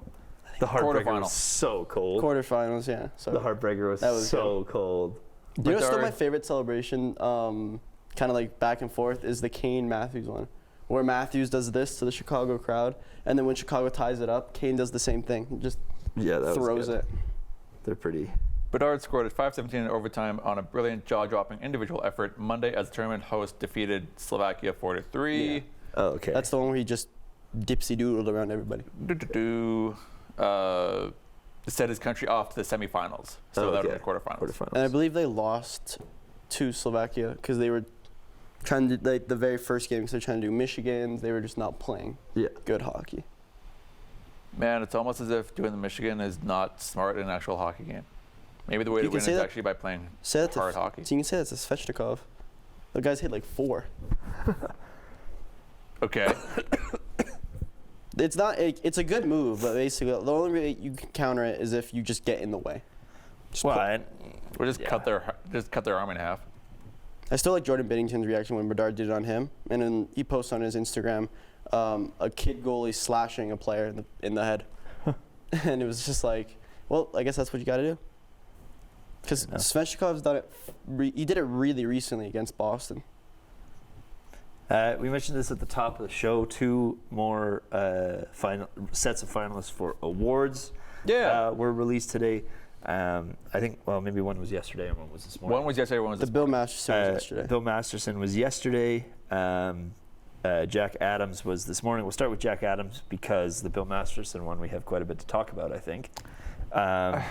The heartbreaker Quarterfinal. was so cold. Quarterfinals, yeah. So The heartbreaker was, That was so cold. you know, still Bedard- my favorite celebration, kind of like back and forth, is the Kane Matthews one, where Matthews does this to the Chicago crowd, and then when Chicago ties it up, Kane does the same thing, just Yeah, that throws was good. it. They're pretty. Bedard scored at 5:17 in overtime on a brilliant jaw-dropping individual effort Monday as the tournament host defeated Slovakia 4-3. Yeah. Oh, okay. That's the one where he just dipsy-doodled around everybody. Set his country off to the semifinals. So Oh, that okay. was the quarterfinals. quarterfinals. And I believe they lost to Slovakia because they were trying to, like, the very first game, because they're trying to do Michigan. They were just not playing Yeah. good hockey. Man, it's almost as if doing the Michigan is not smart in an actual hockey game. Maybe the way You to can win say is that- actually by playing Say that to hard hockey. So you can say that's a Svechnikov. The guy's hit like 4. Okay. It's not. It's a good move, but basically the only way you can counter it is if you just get in the way. Just Well, put- and Or just Yeah. cut their arm in half. I still like Jordan Binnington's reaction when Bedard did it on him, and then he posted on his Instagram a kid goalie slashing a player in the head, and it was just like, well, I guess that's what you got to do. Because Yeah. Svechnikov's done it. He did it really recently against Boston. we mentioned this at the top of the show. 2 more sets of finalists for awards were released today. I think, well, maybe one was yesterday and one was this morning. One was yesterday, one was The this Bill Masterson was yesterday. Bill Masterson was yesterday. Jack Adams was this morning. We'll start with Jack Adams because the Bill Masterson one we have quite a bit to talk about, I think. I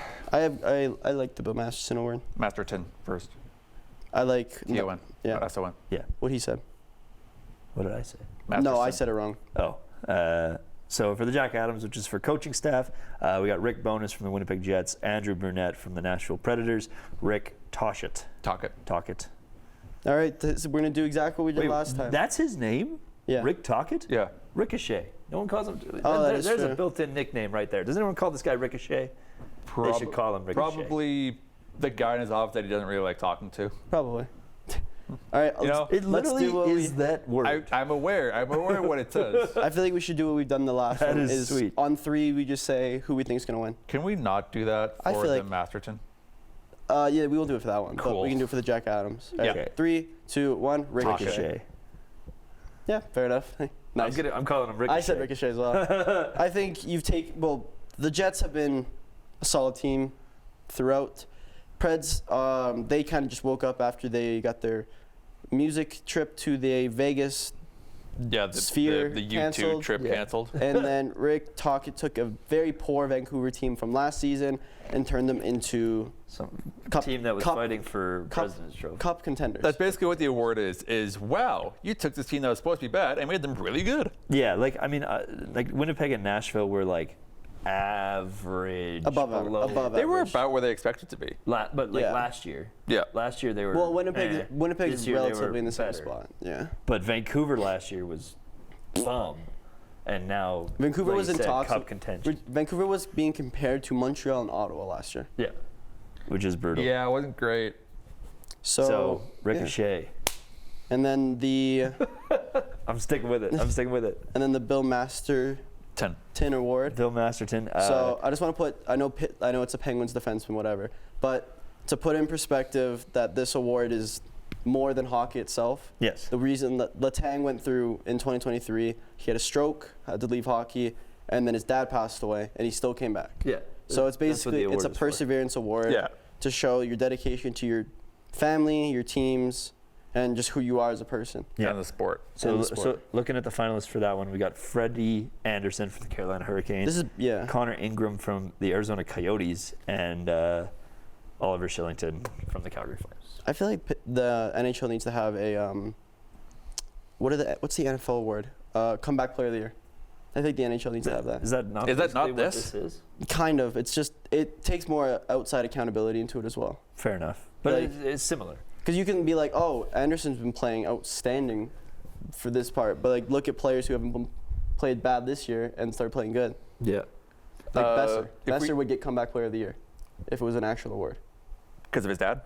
like the Bill Masterson award. Masterton first. I like T-O-N. Yeah. Not S-O-N. what he said. What did I say? No, I Masterson. said it wrong. Oh. So for the Jack Adams, which is for coaching staff, we got Rick Bowness from the Winnipeg Jets, Andrew Burnett from the Nashville Predators, Rick Tocchet. Talkett. All right, we're gonna do exactly what we did last time. That's his name? Yeah. Rick Tocchet? Yeah. Ricochet. No one calls him. Oh, that is there's a true. built-in nickname right there. Does anyone call this guy Ricochet? They should call him Ricochet. Probably the guy in his office that he doesn't really like talking to. Probably. All right, You know, It let's literally do what is that word. I'm aware. I'm aware of what it says. I feel like we should do what we've done the last That one. is sweet. On 3, we just say who we think is gonna win. Can we not do that I for feel the like- Masterton? Yeah, we will do it for that one. But Cool. we can do it for the Jack Adams. All right, Okay. 3, 2, 1. Ricochet. Ricochet. Yeah, fair enough. Nice. I'm calling him Ricochet. I said Ricochet as well. I think the Jets have been a solid team throughout. Preds, they kind of just woke up after they got their music trip to the Vegas, Yeah, the Sphere the U2 canceled. trip Yeah. canceled. and then Rick Tocchet took a very poor Vancouver team from last season and turned them into Some Cup- team that was Cup- fighting for Cup- President's Trophy. Cup contenders. That's basically what the award is. Wow, you took this team that was supposed to be bad and made them really good. Yeah, like Winnipeg and Nashville were like average, Above below. They were average. about where they expected to be. But Yeah. last year. Yeah. Last year they were. Well, Winnipeg's This year they were relatively in the same better. spot. Yeah. But Vancouver last year was bum, and now Vancouver like was you in said, talks. Cup contention. Vancouver was being compared to Montreal and Ottawa last year. Yeah, which is brutal. Yeah, it wasn't great. So yeah. Ricochet. And then the I'm sticking with it. the Bill Masterton 10. award. Bill Masterton. So I just want to put. I know it's a Penguins defenseman, whatever. But to put in perspective that this award is more than hockey itself. yes. The reason that Letang went through in 2023, he had a stroke, had to leave hockey, and then his dad passed away, and he still came back. Yeah. So it's That's what the basically award it's a is for. perseverance award Yeah. to show your dedication to your family, your teams, and just who you are as a person. Yeah. And the sport. So, and the so sport. looking at the finalists for that one, we got Freddie Anderson from the Carolina Hurricanes, This is Connor Ingram from the Arizona Coyotes, and Oliver Shillington from the Calgary Flames. I feel like the NHL needs to have a what's the NFL award? Comeback Player of the Year. I think the NHL needs to have that. Is that not? Is that basically not what this? is? Kind of. It's just it takes more outside accountability into it as well. Fair enough, but Like- it's similar. Because you can be like, oh, Anderson's been playing outstanding for this part, but like look at players who haven't played bad this year and start playing good. Yeah. Like Besser. if Besser would get comeback player of the year if it was an actual award. Because of his dad?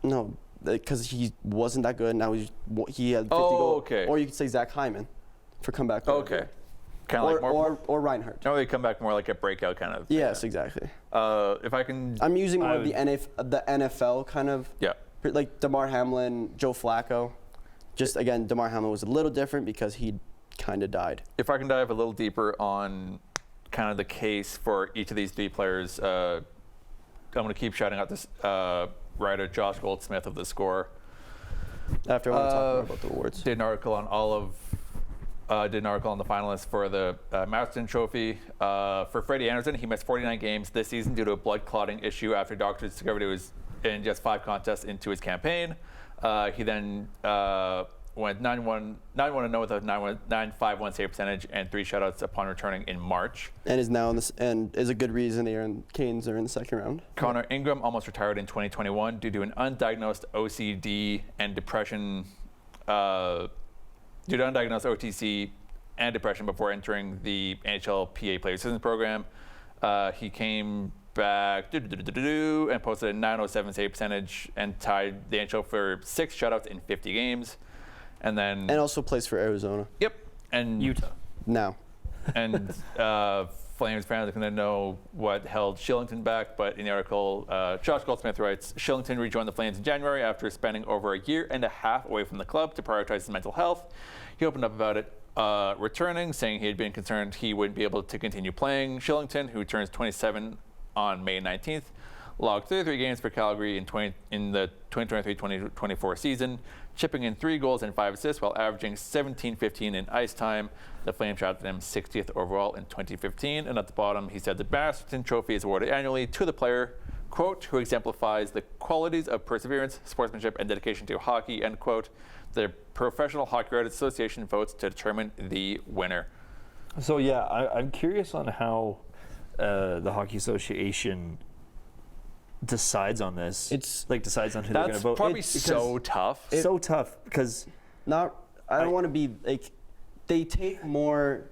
No, because he wasn't that good. Now he had 50 Oh, goals. okay. Or you could say Zach Hyman for comeback player. of the Okay. year. Kind of like more. Or Reinhardt. No, they come back more like a breakout kind of. Yes, exactly. If I can. I'm using more I of the NFL kind of, Yeah. like DeMar Hamlin, Joe Flacco. Just again, DeMar Hamlin was a little different because he kind of died. If I can dive a little deeper on kind of the case for each of these three players, I'm going to keep shouting out this writer, Josh Goldsmith of The Score. After I want to talk more about the awards. Did an article on the finalists for the Masterton Trophy. For Freddie Anderson, he missed 49 games this season due to a blood clotting issue after doctors discovered it was in just 5 contests into his campaign. He then went 9-1-0 with a 9.51 save percentage and 3 shutouts upon returning in March. And is now in this, and is a good reason the Canes are in the second round. Connor Ingram almost retired in 2021 due to an undiagnosed OCD and depression. Due to undiagnosed OTC and depression before entering the NHL PA Player Assistance Program. He came back and posted a 907 save percentage and tied the NHL for 6 shutouts in 50 games. And then. And also plays for Arizona. Yep. And Utah. Now. And Flames fans are going to know what held Shillington back, but in the article, Josh Goldsmith writes, Shillington rejoined the Flames in January after spending over a year and a half away from the club to prioritize his mental health. He opened up about it returning, saying he had been concerned he wouldn't be able to continue playing. Shillington, who turns 27 on May 19th, logged 33 games for Calgary in the 2023-2024 season, chipping in 3 goals and 5 assists while averaging 17-15 in ice time. The Flames drafted him 60th overall in 2015. And at the bottom, he said the Masterton Trophy is awarded annually to the player, quote, who exemplifies the qualities of perseverance, sportsmanship, and dedication to hockey, end quote. The Professional Hockey Writers Association votes to determine the winner. So yeah, I'm curious on how the Hockey Association decides on this. It's like decides on who they're going to That's vote. probably so tough. So tough because I don't want to be like, they take more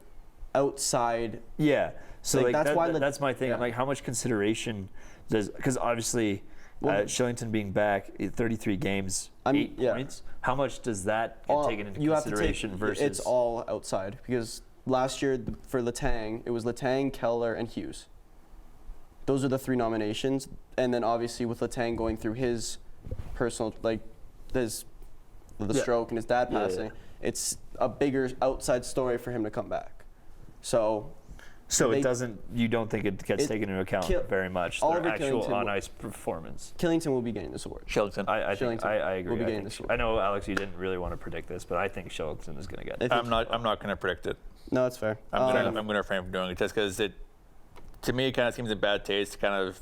outside. yeah. So Like, like, that's why that's my thing. yeah. I'm like, how much consideration does, because obviously Shillington being back 33 games, 8 yeah. points. How much does that get taken into you consideration have to take, versus? It's all outside because last year for Letang, it was Letang, Keller, and Hughes. Those are the 3 nominations, and then obviously with Letang going through his personal, like the stroke and his dad passing, it's a bigger outside story for him to come back. So it doesn't. You don't think it gets taken into account very much? Their Oliver actual Killington on-ice performance. Killington will be getting this award. Shillington. I Shillington agree. will be I getting think- this award. I know, Alex, you didn't really want to predict this, but I think Shillington is going to get it. I'm not going to predict it. No, that's fair. I'm going to refrain from doing it just because to me, it kind of seems in bad taste to kind of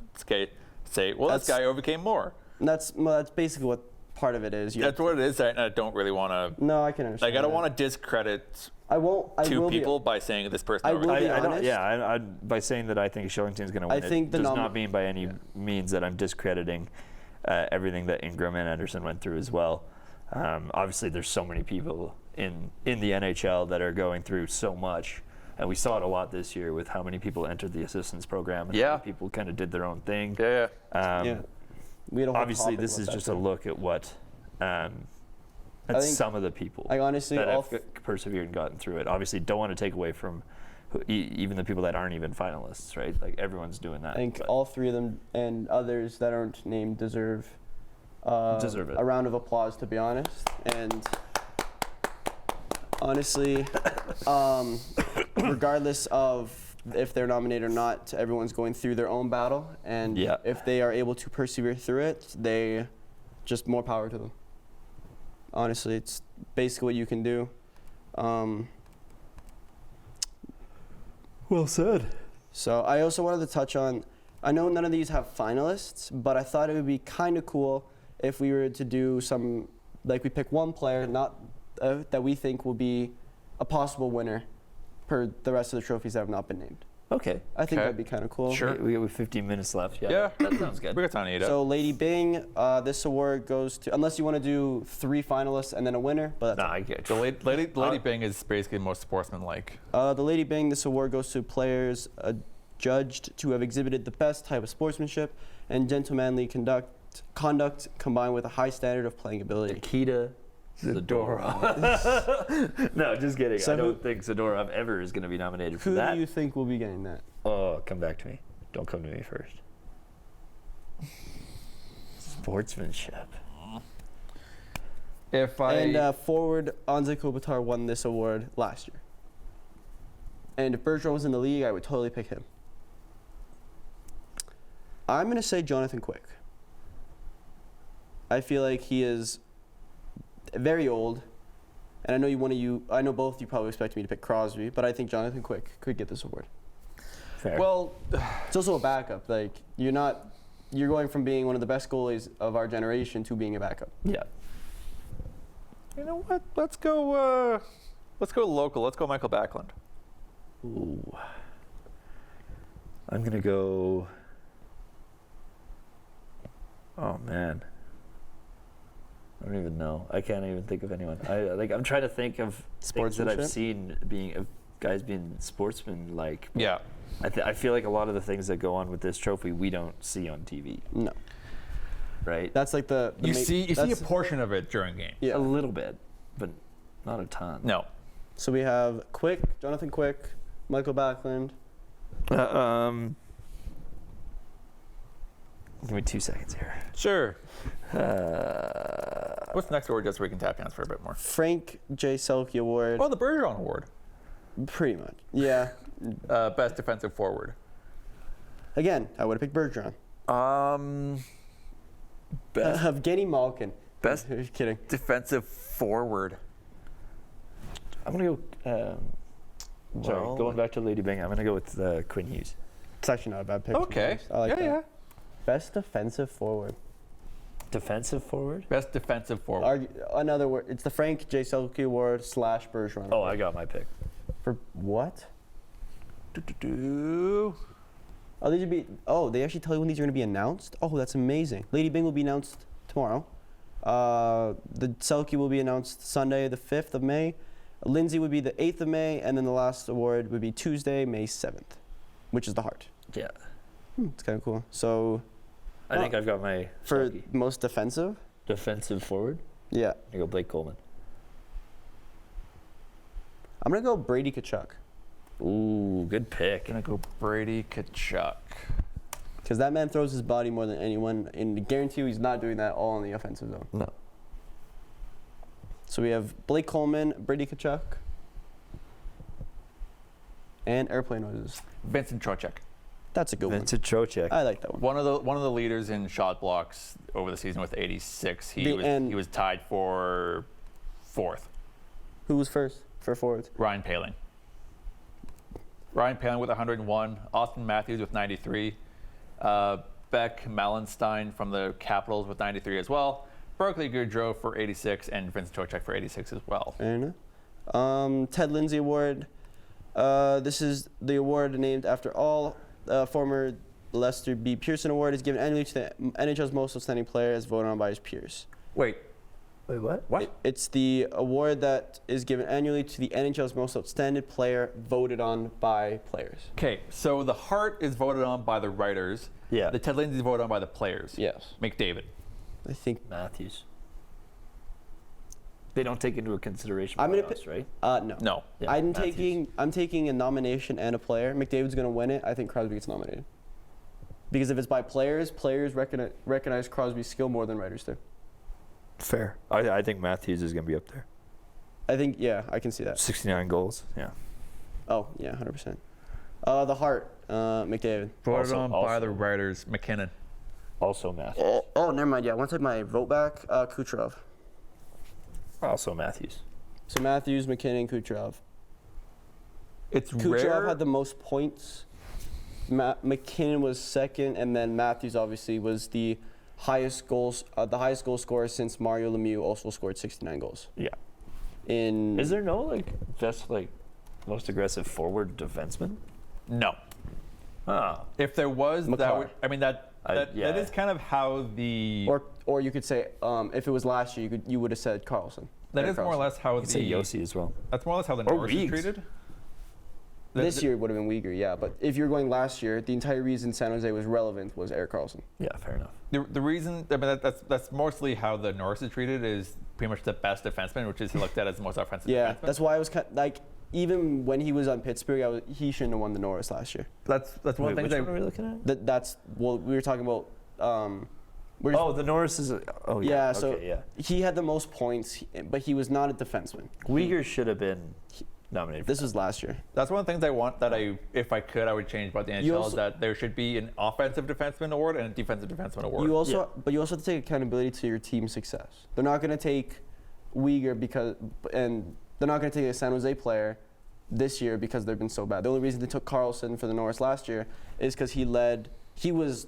say, well, this guy overcame more. That's basically what part of it is. That's what it is. And I don't really want to. No, I can understand. Like, I don't that. want to discredit I won't. I 2 will people by saying this person. I will overcame. be honest. By saying that I think Shillington's going to win, I think it the does not mean by any means that I'm discrediting everything that Ingram and Anderson went through as well. Obviously, there's so many people in the NHL that are going through so much, and we saw it a lot this year with how many people entered the assistance program and how many people kind of did their own thing. Yeah. We don't have Obviously, topic this about is that just thing. a look at what at think- some of the people I honestly, that all have persevered and gotten through it. Obviously, don't want to take away from even the people that aren't even finalists, right? Like everyone's doing that. I think but all 3 of them and others that aren't named deserve Deserve it. a round of applause, to be honest. And honestly, regardless of if they're nominated or not, everyone's going through their own battle. And Yeah. if they are able to persevere through it, they just more power to them. Honestly, it's basically what you can do. well said. So I also wanted to touch on, I know none of these have finalists, but I thought it would be kind of cool if we were to do some, like we pick one player not that we think will be a possible winner per the rest of the trophies that have not been named. Okay. I think Okay. that'd be kind of cool. Sure. We got 15 minutes left. Yeah. That sounds good. We got time to eat So Lady Bing, this award goes to, unless you want to do 3 finalists and then a winner, but that's Nah, I get The Lady Bing is basically most sportsmanlike. the Lady Bing, this award goes to players judged to have exhibited the best type of sportsmanship and gentlemanly conduct combined with a high standard of playing ability. Nikita Zadorov. No, just kidding. So I don't think Zadorov ever is going to be nominated for Who that. do you think will be getting that? Oh, come back to me. Don't come to me first. Sportsmanship. And forward Anze Kopitar won this award last year. And if Bergeron was in the league, I would totally pick him. I'm going to say Jonathan Quick. I feel like he is very old, and I know both of you probably expect me to pick Crosby, but I think Jonathan Quick could get this award. Fair. Well, It's also a backup. Like you're going from being one of the best goalies of our generation to being a backup. yeah. you know what? Let's go local. Let's go Michael Backlund. Ooh. I'm going to go. Oh, man. I don't even know. I can't even think of anyone. I'm trying to think of things that I've Sportsmanship? seen of guys being sportsman-like. Yeah. I feel like a lot of the things that go on with this trophy we don't see on TV, No, right? That's like you see a portion of it during game. Yeah. A little bit, but not a ton. No. So we have Jonathan Quick, Michael Backlund. Give me 2 seconds here. Sure. What's the next award, just so we can tap dance for a bit more? Frank J. Selke Award. Oh, the Bergeron Award. Pretty much. Yeah. Best defensive forward. Again, I would have picked Bergeron. Best Evgeny Malkin. Best Just kidding. defensive forward. I'm going to go. Sorry, going back to Lady Bing, I'm going to go with Quinn Hughes. It's actually not a bad pick. Okay. I like that. Yeah. Best defensive forward. Defensive forward? Best defensive forward. Another word. It's the Frank J. Selke Award / Bergeron. Oh, I got my pick. For what? Do-do-do. They actually tell you when these are going to be announced? Oh, that's amazing. Lady Bing will be announced tomorrow. The Selke will be announced Sunday, the 5th of May. Lindsay would be the 8th of May, and then the last award would be Tuesday, May 7th, which is the Hart. Yeah. It's kind of cool. So I think I've got my for Selke. most defensive, Defensive forward. yeah, I go Blake Coleman. I'm gonna go Brady Tkachuk Ooh, good pick. Gonna go Brady Tkachuk. because that man throws his body more than anyone, and I guarantee you he's not doing that all in the offensive zone. No. So we have Blake Coleman, Brady Tkachuk, and airplane noises. Vincent Trocheck. That's a good Vincent Trocheck. one. I like that one. One of the leaders in shot blocks over the season with 86. He was tied for 4th. Who was first for forwards? Ryan Poehling. Ryan Poehling with 101. Austin Matthews with 93. Beck Malenstein from the Capitals with 93 as well. Berkeley Goudreau for 86 and Vincent Trocheck for 86 as well. Fair enough. Ted Lindsay Award. This is the award named after all former Lester B. Pearson Award is given annually to the NHL's most outstanding player as voted on by his peers. Wait, what? what? It's the award that is given annually to the NHL's most outstanding player voted on by players. Okay, so the Hart is voted on by the writers. Yeah. The Ted Lindsay is voted on by the players. Yes. McDavid. I think. Matthews. They don't take into consideration I'm gonna playoffs, right? No. No. Yeah, I'm Matthews. taking a nomination and a player. McDavid's going to win it. I think Crosby gets nominated. Because if it's by players recognize Crosby's skill more than writers do. Fair. I think Matthews is going to be up there. I think, yeah, I can see that. 69 goals. Yeah. Oh, yeah, 100%. The Hart, McDavid. Voted on by also- the writers. McKinnon. Also Matthews. Oh, never mind. Yeah, I want to take my vote back. Kucherov. Also Matthews. So Matthews, McKinnon, Kucherov. It's Kucherov rare. had the most points. McKinnon was second, and then Matthews obviously was the highest goal scorer since Mario Lemieux also scored 69 goals. Yeah. In Is there no best most aggressive forward defenseman? No. Oh. If there was, that Makar. would, I mean that yeah. is kind of how the or you could say if it was last year you would have said Carlson. that Erik is more or Karlsson. less how I'd say the Yossi as well. that's more or less how the Or Norris is Reeves. treated. This year it would have been Uyghur, yeah. But if you're going last year, the entire reason San Jose was relevant was Erik Karlsson. Yeah, fair enough. The reason, I mean, that's mostly how the Norris is treated, is pretty much the best defenseman, which is looked at as the most offensive Yeah, defenseman. that's why I was even when he was on Pittsburgh, he shouldn't have won the Norris last year. That's one Wait, of the which things one are we looking at? We were talking about. The Norris is. Oh yeah. Yeah, so okay, yeah. he had the most points, but he was not a defenseman. Uyghur should have been nominated. This was last year. That's one of the things I want that if I could, I would change about the NHL is that there should be an offensive defenseman award and a defensive defenseman award. But you also have to take accountability to your team's success. They're not going to take Uyghur and they're not going to take a San Jose player this year because they've been so bad. The only reason they took Karlsson for the Norris last year is because he was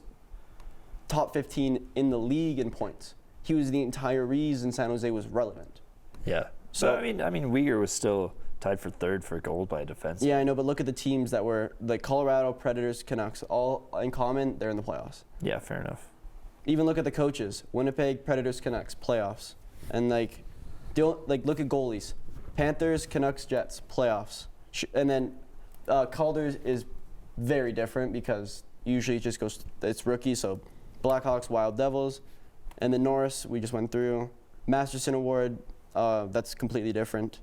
top 15 in the league in points. He was the entire reason San Jose was relevant. Yeah. So I mean, Uyghur was still tied for third for gold by a defense. Yeah, I know, but look at the teams that were the Colorado, Predators, Canucks, all in common. They're in the playoffs. Yeah, fair enough. Even look at the coaches: Winnipeg, Predators, Canucks, playoffs, and look at goalies: Panthers, Canucks, Jets, playoffs, and then Calder's is very different because usually it just goes. It's rookie, so Blackhawks, Wild Devils, and then Norris we just went through. Masterson Award, that's completely different.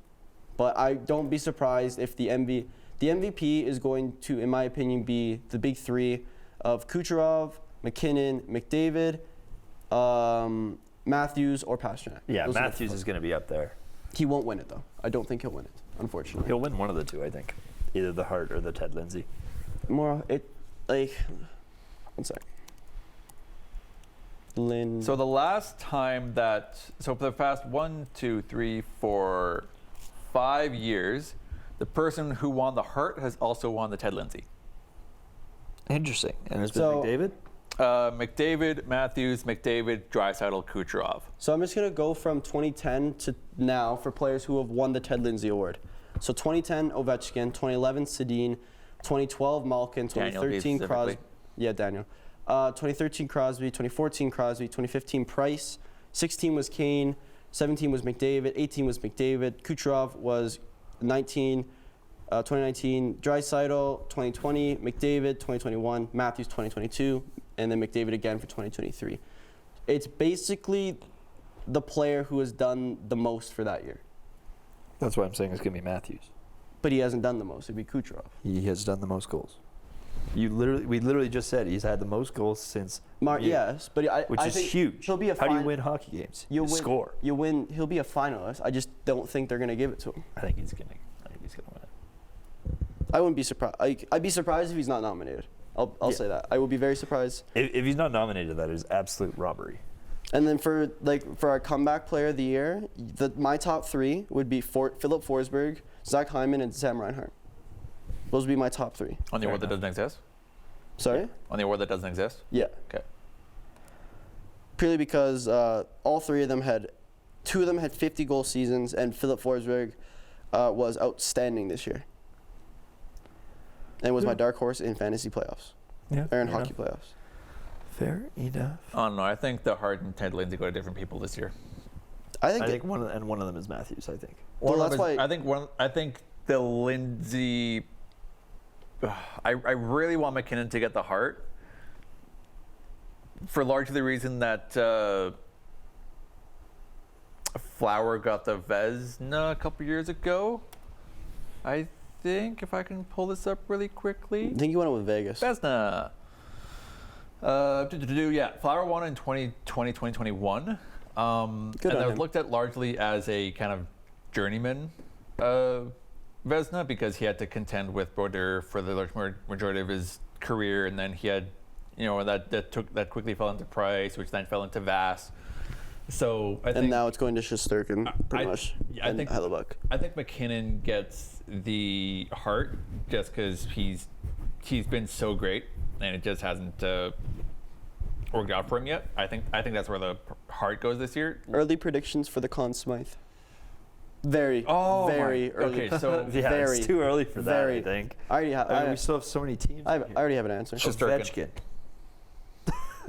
But I don't be surprised if the MVP is going to, in my opinion, be the big three of Kucherov, McKinnon, McDavid, Matthews, or Pastrnak. Yeah, Those are the Matthews four. is going to be up there. He won't win it, though. I don't think he'll win it, unfortunately. He'll win one of the two, I think. Either the Hart or the Ted Lindsay. One sec. So the last time for the past 5 years, the person who won the Hart has also won the Ted Lindsay. Interesting. And it's been So- McDavid? McDavid, Matthews, McDavid, Draisaitl, Kucherov. So I'm just going to go from 2010 to now for players who have won the Ted Lindsay Award. So 2010, Ovechkin. 2011, Sedin. 2012, Malkin. Daniel, 2013, Crosby. specifically. Yeah, Daniel. 2013, Crosby. 2014, Crosby. 2015, Price. 16 was Kane. 17 was McDavid. 18 was McDavid. Kucherov was 19. 2019, Draisaitl. 2020, McDavid. 2021, Matthews. 2022, and then McDavid again for 2023. It's basically the player who has done the most for that year. That's why I'm saying it's going to be Matthews. But he hasn't done the most. It'd be Kucherov. He has done the most goals. We literally just said he's had the most goals since. Yes, but I Which is think huge. He'll be a How do you win hockey games? You'll win, score. You win. He'll be a finalist. I just don't think they're gonna give it to him. I think he's going to win it. I wouldn't be surprised. I'd be surprised if he's not nominated. I'll say that. I will be very surprised. If he's not nominated, that is absolute robbery. And then for our comeback player of the year, my top three would be Philip Forsberg, Zach Hyman, and Sam Reinhart. Those would be my top three. On the award that doesn't exist? Sorry? On the award that doesn't exist? Yeah. Okay. Purely because all three of them two of them had 50-goal seasons, and Philip Forsberg was outstanding this year. And was my dark horse in fantasy playoffs. Yeah. Or in hockey playoffs. Fair enough. I don't know. I think the Hart and Ted Lindsay go to different people this year. I I think, think one of them is Matthews. I think. Well, that's why. I think the Lindsay. I really want McKinnon to get the Hart. For largely the reason that Flower got the Vezina a couple years ago. I think if I can pull this up really quickly. I think you went with Vegas. Vezina. Yeah, Flower won in 2020, 2021. Good and on that was him. looked at largely as a kind of journeyman Vezina because he had to contend with Brodeur for the large majority of his career, and then he had, that quickly fell into Price, which then fell into Vass. So I think, and now it's going to Shesterkin, pretty much, I and think Hellebuck. I think McKinnon gets the Hart just because he's been so great, and it just hasn't worked out for him yet. I think that's where the Hart goes this year. Early predictions for the Conn Smythe. Very early. Okay, so Yeah, Very, it's too early for that. very. I think. I already have. We still have so many teams. I in here. already have an answer. Shesterkin. Ovechkin.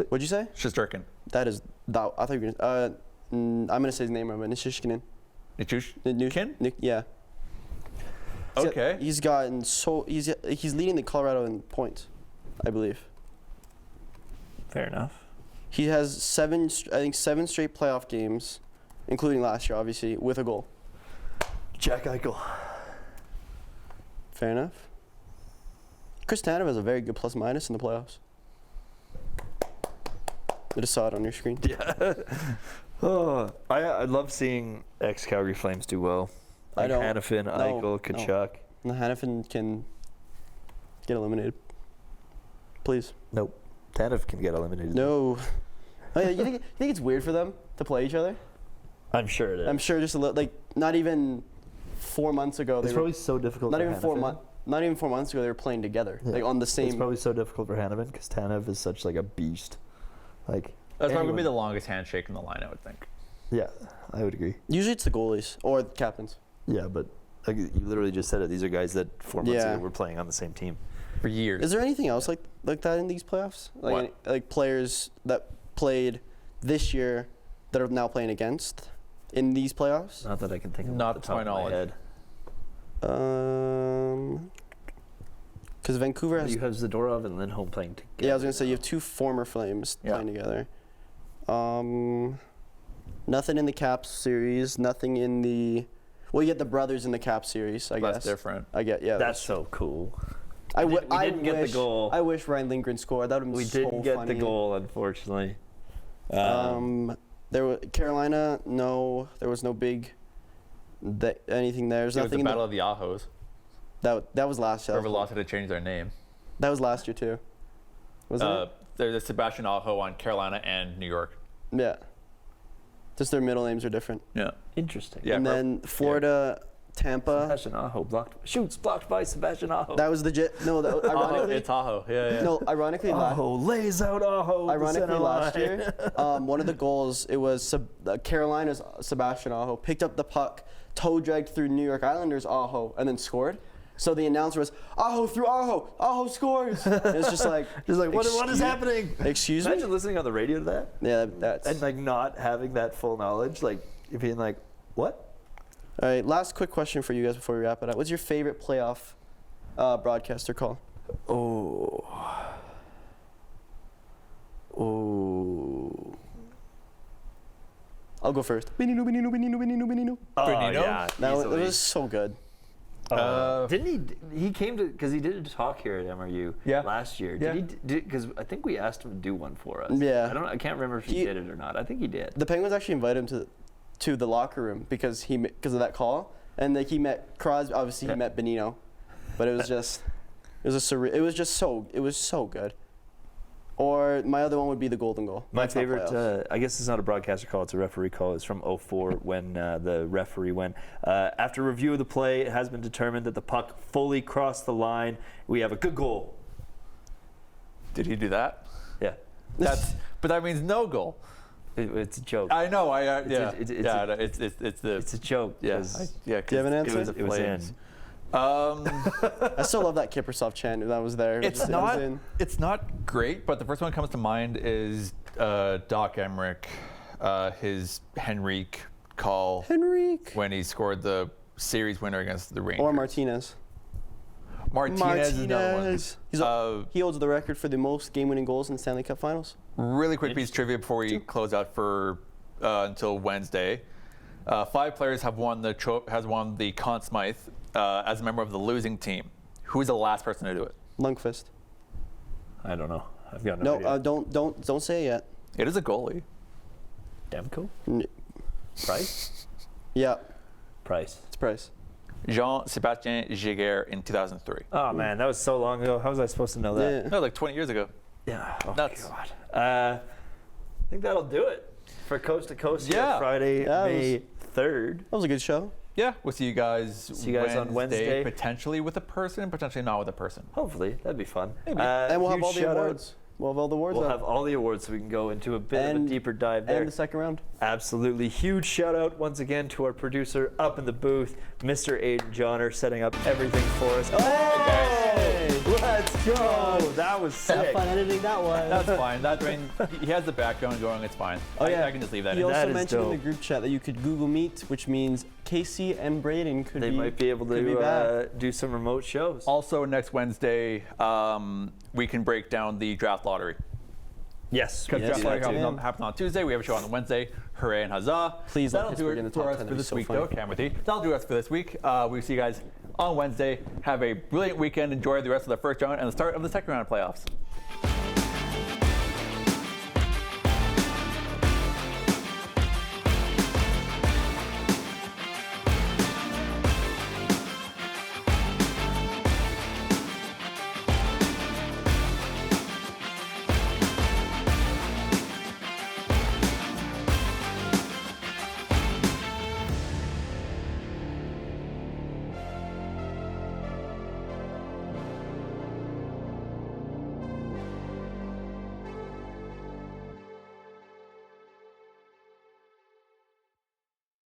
What'd you say? Shesterkin. That is. I thought you were gonna. I'm gonna say his name wrong, but Nishishkinen. Nichush? Yeah. Okay. He's leading the Colorado in points, I believe. Fair enough. He has 7 straight playoff games, including last year, obviously, with a goal. Jack Eichel. Fair enough. Chris Tanev has a very good plus-minus in the playoffs. I just saw it on your screen. Yeah. Oh, I love seeing ex-Calgary Flames do well. I Like don't. Hanifin, Eichel, Kachuk. And Hanifin can get eliminated. Please. Nope. Tanev can get eliminated. No. Oh, yeah, you think it's weird for them to play each other? I'm sure it is. I'm sure just a little, like, not even 4 months ago. It's They probably were, so difficult not for even 4 Hanifin. months. Not even 4 months ago, they were playing together, Yeah. like on the It's same. probably so difficult for Hanifin because Tanev is such like a beast. Like That's probably anyone- be the longest handshake in the line, I would think. Yeah, I would agree. Usually it's the goalies or the captains. Yeah, but like, you literally just said it. These are guys that 4 months Yeah. ago were playing on the same team. For years. Is there anything else like that in these playoffs? Like What? like players that played this year that are now playing against in these playoffs? Not that I can think of Not off the to my top of my knowledge. head. Because Vancouver has. You have Zadorov and Lindholm playing together. Yeah, I was gonna say you have 2 former Flames Yeah. playing together. Nothing in the Caps series. Nothing in the. Well, you get the brothers in the Caps series, I guess. That's different. I get yeah. That's so cool. I we didn't get the wish- goal. I wish Ryan Lindgren scored. That would have been We so didn't get funny. the goal, unfortunately. There was Carolina. No, there was no big. Anything there. There's It was the nothing. Battle of the Ahos. That was last year. Whoever lost had to change their name. That was last year too. Wasn't it? There's a Sebastian Aho on Carolina and New York. Yeah. Just their middle names are different. Yeah. Interesting. Yeah. And then Florida, Tampa. Sebastian Aho blocked by Sebastian Aho. That was no. That, Aho, ironically, it's Aho. Yeah, yeah. no. Ironically, Aho lays out Aho. the ironically center last line. year, one of the goals it was Carolina's Sebastian Aho picked up the puck, toe dragged through New York Islanders Aho, and then scored. So the announcer was Aho through Aho. Aho scores. And it's just like Just like, what is happening? Excuse me. Imagine listening on the radio to that Yeah, that's. and like not having that full knowledge, like being like, what? All right, last quick question for you guys before we wrap it up. What's your favorite playoff broadcaster call? Oh. I'll go first. Benino. Oh, Bernino? yeah. That easily. was so good. Didn't he came to, because he did a talk here at MRU Yeah. last year. Yeah. Did he, because I think we asked him to do one for us. Yeah. I can't remember if he He- did it or not. I think he did. The Penguins actually invited him to the locker room because of that call, and like he met Crosby. Obviously, he Yeah. met Benino, but it was just it was so good. Or my other one would be the golden goal. My That's not favorite, playoffs. I guess it's not a broadcaster call, it's a referee call. It's from 04 when the referee went. After review of the play, it has been determined that the puck fully crossed the line. We have a good goal. Did he do that? Yeah. But that means no goal. It's a joke. I know. It's a joke. Yeah. 'cause Do you have an answer? It was in. I still love that Kiprasov chant that was there. It's It was not. in. It's not great, but the first one that comes to mind is Doc Emmerich, his Henrique call Henrique when he scored the series winner against the Rangers. or Martinez. Martinez is another one. He holds the record for the most game-winning goals in Stanley Cup Finals. Really quick piece of trivia before we close out for until Wednesday. 5 players have won the Conn Smythe as a member of the losing team. Who's the last person to do it? Lundqvist. I don't know. I've got no idea. Don't say it yet. It is a goalie. Demko? N- Price? Yeah, Price. it's Price. Jean-Sébastien Giguère in 2003. Oh, man, that was so long ago. How was I supposed to know that? Yeah. No, like 20 years ago. Yeah. Oh, Nuts. God. I think that'll do it for Coast to Coast here Yeah. Friday, Yeah, it May 3rd. That was a good show. Yeah, we'll see you guys. See you guys on Wednesday. Potentially with a person, potentially not with a person. Hopefully. That'd be fun. And we'll have huge all the shout out- awards. We'll have all the awards We'll up. have all the awards so we can go into a bit of a deeper dive there. And the second round. Absolutely. Huge shout out once again to our producer up in the booth, Mr. Aiden Johnner, setting up everything for us. Hey! Let's go! Oh, that was Have sick. fun editing that one. That's fine. That, I mean, he has the background going. It's fine. Oh, yeah. I can just leave that He in. also That is mentioned in the dope. group chat that you could Google Meet, which means Casey and Braden could They might be able could be to back. do some remote shows. Also, next Wednesday, we can break down the draft lottery. Yes. Because Yes, draft you lottery have to. happens on Tuesday. We have a show on Wednesday. Hooray and huzzah. Please let That'll do Pittsburgh in it the top for us 10. for That'd be this so week, funny. though. Camothy. That'll do us for this week. We'll see you guys on Wednesday. Have a brilliant weekend. Enjoy the rest of the first round and the start of the second round of playoffs.